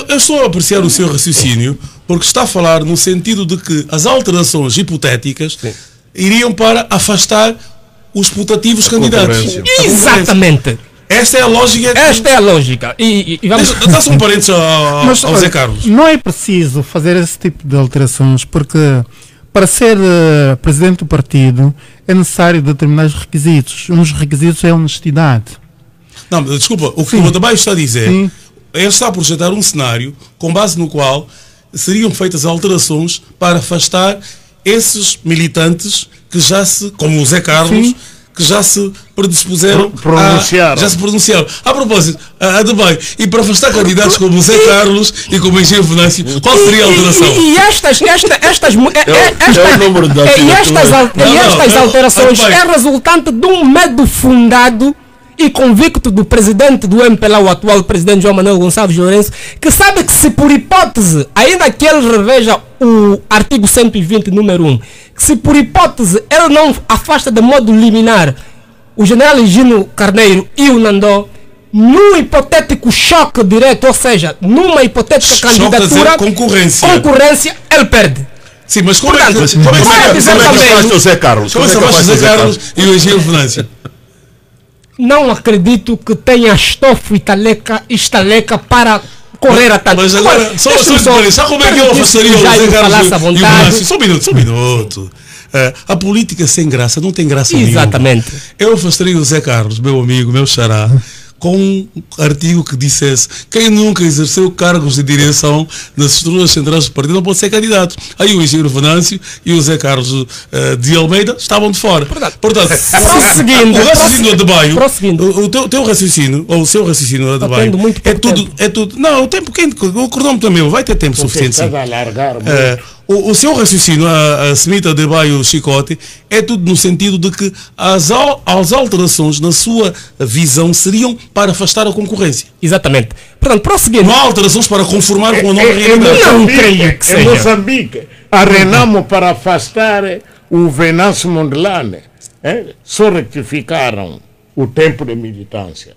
eu estou a apreciar o seu raciocínio, porque está a falar no sentido de que as alterações hipotéticas iriam para afastar os putativos candidatos. Exatamente. Esta é a lógica. Esta é a lógica. E vamos... Dá-se um parênteses ao Zé Carlos. Não é preciso fazer esse tipo de alterações, porque para ser presidente do partido é necessário determinados requisitos. Um dos requisitos é a honestidade. Não, desculpa, o que o Adebayo está a dizer, ele está a projetar um cenário com base no qual seriam feitas alterações para afastar esses militantes que já se, como o Zé Carlos, que já se predispuseram já se pronunciaram. A propósito, Adebayo, e para afastar candidatos como o Zé Carlos e como o Engenheiro Venâncio, qual seria a alteração? E estas alterações é resultante de um medo fundado e convicto do presidente do MPLA, o atual presidente João Manuel Gonçalves Lourenço, que sabe que se por hipótese, ainda que ele reveja o artigo 120, número 1, que se por hipótese ele não afasta de modo liminar o general Higino Carneiro e o Nandó, num hipotético choque direto, ou seja, numa hipotética candidatura, concorrência, ele perde. Sim, mas como é que faz o Zé Carlos? Como é que faz o Zé Carlos e o Engenheiro Venâncio? Não acredito que tenha estofo e estaleca para correr a tanto. Mas agora, só como é que eu afastaria o Zé Carlos e o Venâncio? Só um minuto. A política sem graça não tem graça nenhuma. Exatamente. Eu afastaria o Zé Carlos, meu amigo, meu xará, com um artigo que dissesse: quem nunca exerceu cargos de direção nas estruturas centrais do partido não pode ser candidato. Aí o Engenheiro Venâncio e o Zé Carlos de Almeida estavam de fora. Portanto, prosseguindo, o raciocínio Adebayo, o teu raciocínio, ou o seu raciocínio Adebayo, é tudo. Não, o tempo quente, o cronômetro também vai ter tempo suficiente. Sim. O seu raciocínio, a Semita Adebayo Chicote, é tudo no sentido de que as alterações na sua visão seriam para afastar a concorrência. Exatamente. Portanto, prosseguindo. Não há alterações para conformar com a nova realidade. Não creia que seja. Em Moçambique, arrenamos para afastar o Venâncio Mondlane. Só rectificaram o tempo de militância.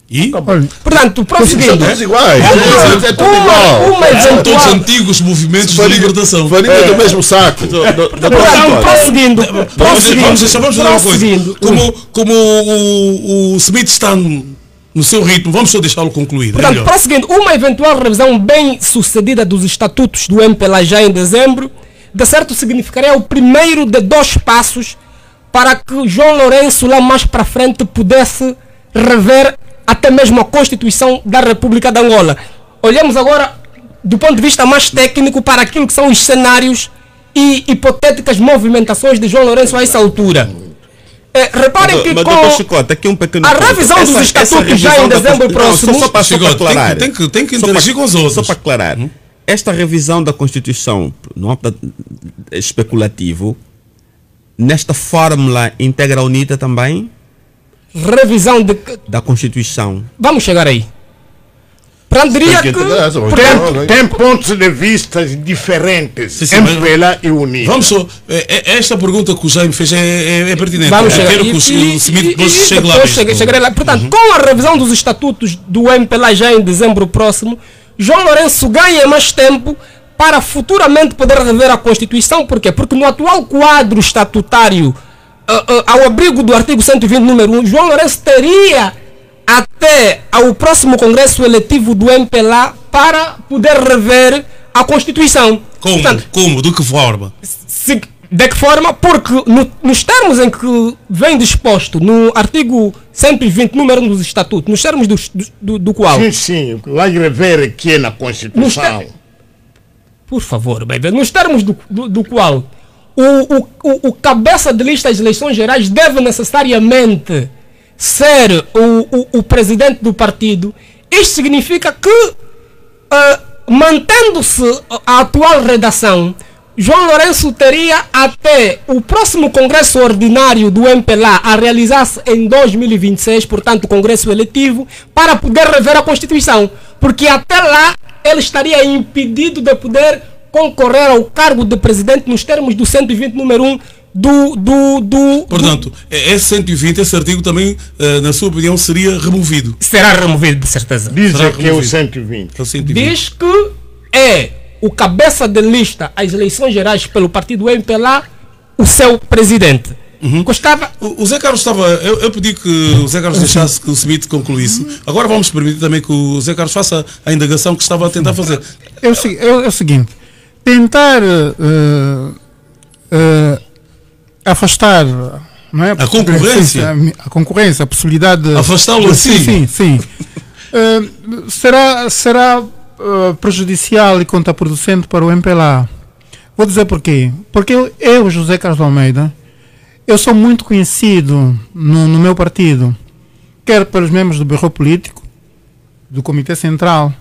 E? Portanto, prosseguindo. São todos iguais. É tudo igual. São todos antigos movimentos de libertação. Farinha do mesmo saco. Portanto, prosseguindo. Vamos fazer uma coisa. Como o Smith está no seu ritmo, vamos só deixá-lo concluir. Portanto, prosseguindo, uma eventual revisão bem sucedida dos estatutos do MPLA já em dezembro, de certo significaria o primeiro de 2 passos para que João Lourenço lá mais para frente pudesse rever até mesmo a Constituição da República de Angola. Olhamos agora do ponto de vista mais técnico para aquilo que são os cenários e hipotéticas movimentações de João Lourenço a essa altura. Reparem que com Chicote, aqui um pequeno a revisão dos estatutos já em dezembro próximo... Só para aclarar. Tem que interagir com os outros. Só para aclarar. Esta revisão da Constituição, no âmbito especulativo, nesta fórmula integra a UNITA também? Revisão da Constituição. Vamos chegar aí. Diria que tem pontos de vista diferentes. MPLA e UNITA. Vamos só. Esta pergunta que o Jaime fez é pertinente. Vamos chegar aí. Que o Smith chegue lá. Portanto, com a revisão dos estatutos do MPLA já em dezembro próximo, João Lourenço ganha mais tempo para futuramente poder rever a Constituição. Por quê? Porque no atual quadro estatutário, ao abrigo do artigo 120, número 1, João Lourenço teria até ao próximo congresso eletivo do MPLA para poder rever a Constituição. Como? Portanto, Como? De que forma? De que forma? Porque nos termos em que vem disposto no artigo 120, número 1 dos estatutos, nos termos do qual... Sim, vai rever aqui na Constituição. Por favor, baby, nos termos do qual o cabeça de lista das eleições gerais deve necessariamente ser o presidente do partido. Isto significa que, mantendo-se a atual redação, João Lourenço teria até o próximo congresso ordinário do MPLA a realizar-se em 2026, portanto o congresso eletivo, para poder rever a Constituição, porque até lá ele estaria impedido de poder concorrer ao cargo de presidente nos termos do 120 número 1 Portanto, esse 120, esse artigo também, na sua opinião, seria removido. Será removido, de certeza. Diz que é o 120. Diz que é o cabeça de lista às eleições gerais pelo partido MPLA o seu presidente. Gostava... O Zé Carlos estava... Eu pedi que o Zé Carlos deixasse que o Smith concluísse. Agora vamos permitir também que o Zé Carlos faça a indagação que estava a tentar fazer. É o seguinte. Tentar afastar, não é? A concorrência, a possibilidade de afastá-lo assim. Sim. Será prejudicial e contraproducente para o MPLA. Vou dizer porquê. Porque eu, José Carlos Almeida, eu sou muito conhecido no meu partido, quer pelos membros do Bureau Político, do Comitê Central,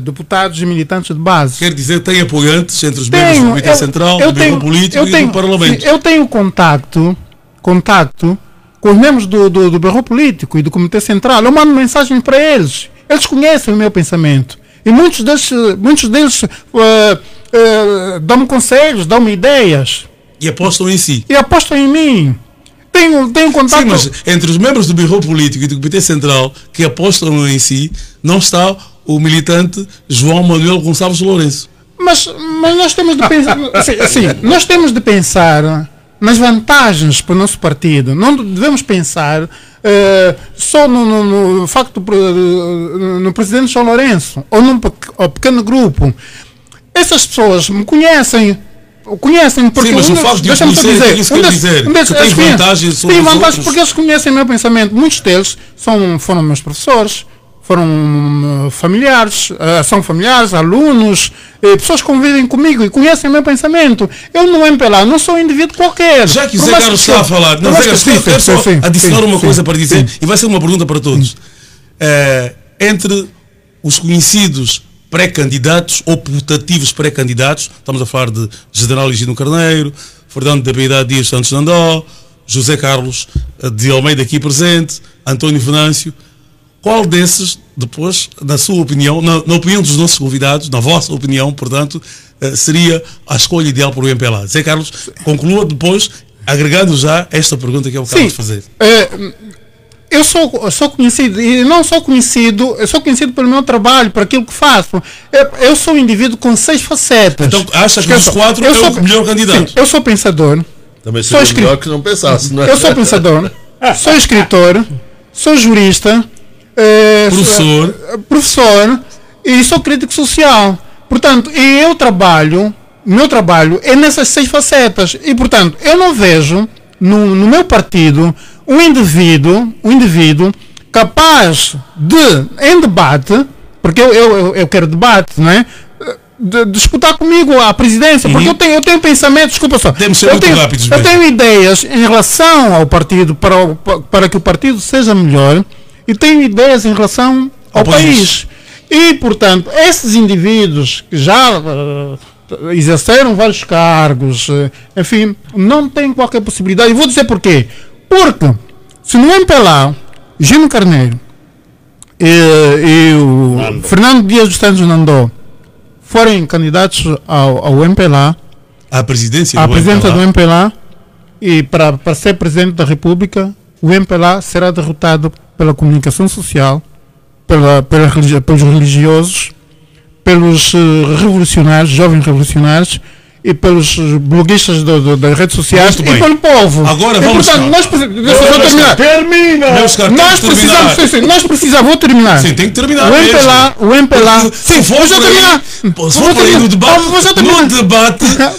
deputados e militantes de base. Quer dizer, tem apoiantes entre os membros do Comitê Central, do Bureau Político e do Parlamento. Eu tenho contato com os membros do Bureau Político e do Comitê Central. Eu mando mensagem para eles. Eles conhecem o meu pensamento. E muitos deles dão-me conselhos, dão-me ideias. E apostam em si. E apostam em mim. Tenho contato... Sim, mas entre os membros do Bureau Político e do Comitê Central que apostam em si, não está o militante João Manuel Gonçalves Lourenço. Mas nós temos de pensar... nós temos de pensar nas vantagens para o nosso partido. Não devemos pensar só no facto no presidente João Lourenço ou num pequeno grupo. Essas pessoas me conhecem porque... Sim, mas o facto de eu conhecer, isso quer dizer que tem vantagens sobre os outros. Porque eles conhecem o meu pensamento. Muitos deles foram meus professores, foram familiares, são familiares, alunos, pessoas que convivem comigo e conhecem o meu pensamento. Eu no MPLA não sou um indivíduo qualquer. Já que o Zé Carlos está a falar, quero só adicionar uma coisa para dizer, e vai ser uma pergunta para todos. Entre os conhecidos pré-candidatos ou putativos pré-candidatos, estamos a falar de General Higino Carneiro, Fernando da Piedade Dias Santos Nandó, José Carlos de Almeida aqui presente, António Venâncio, qual desses, depois, na sua opinião, na opinião dos nossos convidados, na vossa opinião, portanto, seria a escolha ideal para o MPLA? Zé Carlos, conclua depois, agregando já esta pergunta que eu acabo de fazer. eu sou conhecido, e não sou conhecido, eu sou conhecido pelo meu trabalho, por aquilo que faço. Eu sou um indivíduo com 6 facetas. Então acha que dos 4 é o melhor candidato? Sim, eu sou pensador. Também seria melhor que não pensasse, não é? Eu sou pensador, sou escritor, sou jurista, professor e sou crítico social. Portanto, meu trabalho é nessas 6 facetas. E, portanto, eu não vejo no meu partido um indivíduo capaz de, em debate, porque eu quero debate, não é? De disputar comigo a presidência, porque eu tenho pensamentos, desculpa só, eu tenho ideias em relação ao partido para que o partido seja melhor, e tenho ideias em relação ao país. E, portanto, esses indivíduos que já exerceram vários cargos, enfim, não têm qualquer possibilidade. E vou dizer porquê. Porque se no MPLA, Gino Carneiro e o Fernando Dias dos Santos Nandô forem candidatos ao MPLA, à presidência do MPLA, e para ser presidente da República, o MPLA será derrotado pela comunicação social, pelos religiosos, pelos revolucionários, jovens revolucionários, e pelos bloguistas das redes sociais e pelo povo. Agora vamos nós precisamos, vou terminar. Sim, tem que terminar. O MPLA, sim, vou terminar. No debate,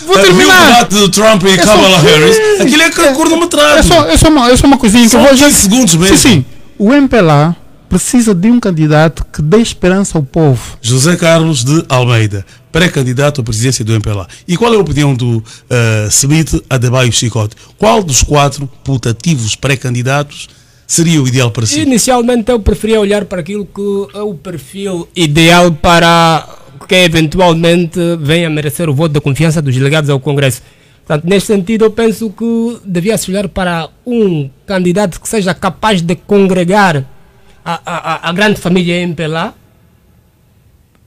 vou terminar. O debate do Trump e Kamala Harris, aquilo é cronometrado. É só uma coisinha que eu vou já. 15 segundos mesmo. Sim. O MPLA precisa de um candidato que dê esperança ao povo. José Carlos de Almeida, pré-candidato à presidência do MPLA. E qual é a opinião do Smith Adebayo Chicote? Qual dos 4 putativos pré-candidatos seria o ideal para si? Inicialmente eu preferia olhar para aquilo que é o perfil ideal para que eventualmente venha a merecer o voto de confiança dos delegados ao Congresso. Portanto, neste sentido, eu penso que devia-se olhar para um candidato que seja capaz de congregar a grande família MPLA,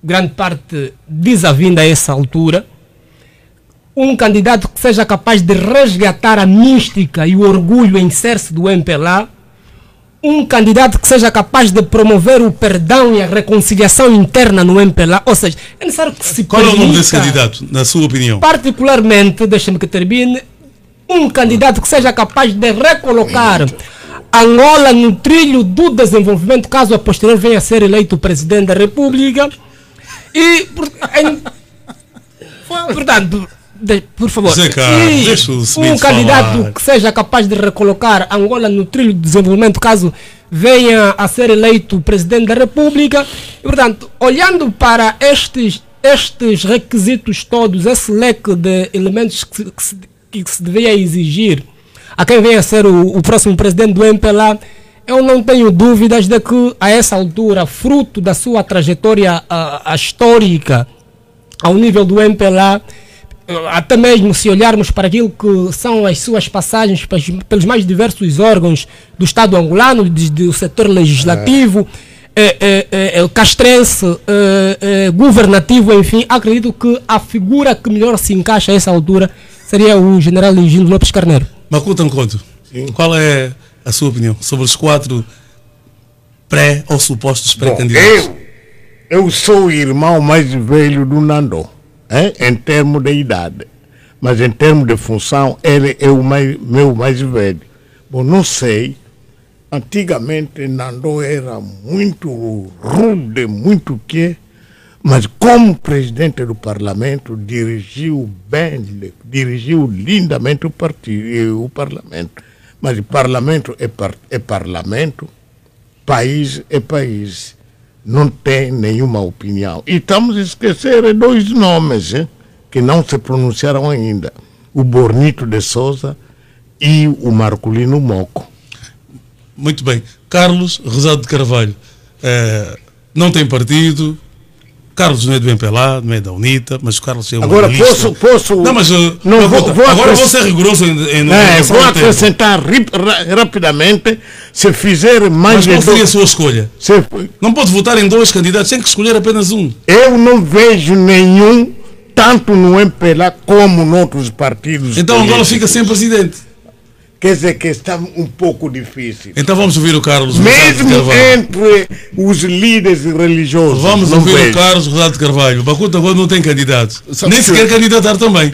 grande parte desavinda a essa altura, um candidato que seja capaz de resgatar a mística e o orgulho em ser-se do MPLA, um candidato que seja capaz de promover o perdão e a reconciliação interna no MPLA, ou seja, é necessário que se Qual é o nome desse candidato, na sua opinião? Particularmente, deixa-me que termine, um candidato que seja capaz de recolocar Angola no trilho do desenvolvimento, caso a posterior venha a ser eleito presidente da República. E, portanto, por favor, um candidato que seja capaz de recolocar Angola no trilho do desenvolvimento, caso venha a ser eleito presidente da República. E, portanto, olhando para estes requisitos todos, esse leque de elementos que se deveria exigir a quem venha a ser o próximo presidente do MPLA, eu não tenho dúvidas de que, a essa altura, fruto da sua trajetória histórica ao nível do MPLA, até mesmo se olharmos para aquilo que são as suas passagens pelos mais diversos órgãos do Estado angolano, do setor legislativo, castrense, governativo, enfim, acredito que a figura que melhor se encaixa a essa altura seria o general Gino Lopes Carneiro. Makuta Nkondo, qual é a sua opinião sobre os 4 pré ou supostos pré-candidatos? Eu sou o irmão mais velho do Nandô, em termos de idade, mas em termos de função, ele é o meu mais velho. Bom, não sei, antigamente Nandô era muito rude, muito quê, mas como presidente do parlamento dirigiu lindamente o parlamento. Mas o parlamento é parlamento, país é país. Não tem nenhuma opinião. E estamos a esquecer 2 nomes que não se pronunciaram ainda. O Bornito de Souza e o Marcolino Moco. Muito bem. Carlos Rosado de Carvalho, não tem partido. Carlos não é do MPLA, não é da UNITA, mas o Carlos é um agora posso... Não, mas agora vou ser rigoroso vou acrescentar rapidamente, se fizer mais... Mas qual seria a sua escolha? Não pode votar em 2 candidatos, tem que escolher apenas um. Eu não vejo nenhum, tanto no MPLA como noutros partidos. Então Angola fica sem presidente. quer dizer que está um pouco difícil. Então vamos ouvir o Carlos Mesmo Rosado de Carvalho. entre os líderes religiosos. Vamos não ouvir vejo. o Carlos Rosado de Carvalho. Bacuta agora não tem candidato. Sabe Nem que- sequer candidatar também.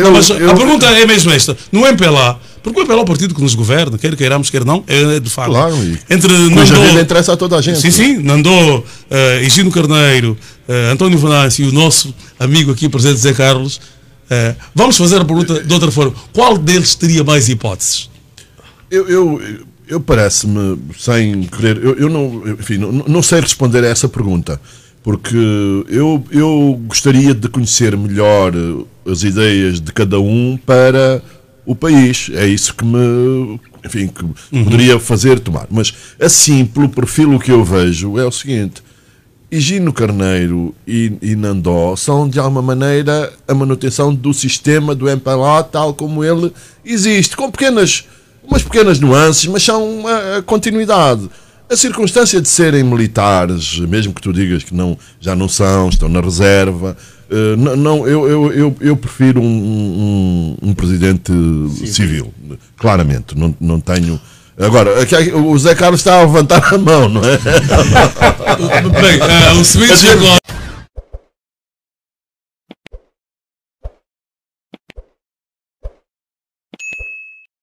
Não, mas a eu- pergunta é mesmo esta. No MPLA, porque o MPLA é o partido que nos governa, quer queiramos, quer não, é de facto. Claro, e Entre cuja Nandô, vida interessa a toda a gente. sim, Nandô, Higino Carneiro, António Venâncio e o nosso amigo aqui presente, Zé Carlos, vamos fazer a pergunta de outra forma. Qual deles teria mais hipóteses? Eu parece-me, sem querer, eu não, enfim, não sei responder a essa pergunta, porque eu gostaria de conhecer melhor as ideias de cada um para o país. É isso que me, enfim, que poderia fazer tomar. Mas assim, pelo perfil que eu vejo, é o seguinte: Higino Carneiro e Nandó são, de alguma maneira, a manutenção do sistema do MPLA tal como ele existe, com umas pequenas nuances, mas são a continuidade. A circunstância de serem militares, mesmo que tu digas que não, já não são, estão na reserva, eu prefiro um presidente civil, claramente. Não tenho. Agora, o Zé Carlos está a levantar a mão, não é? Bem, o Smith chegou.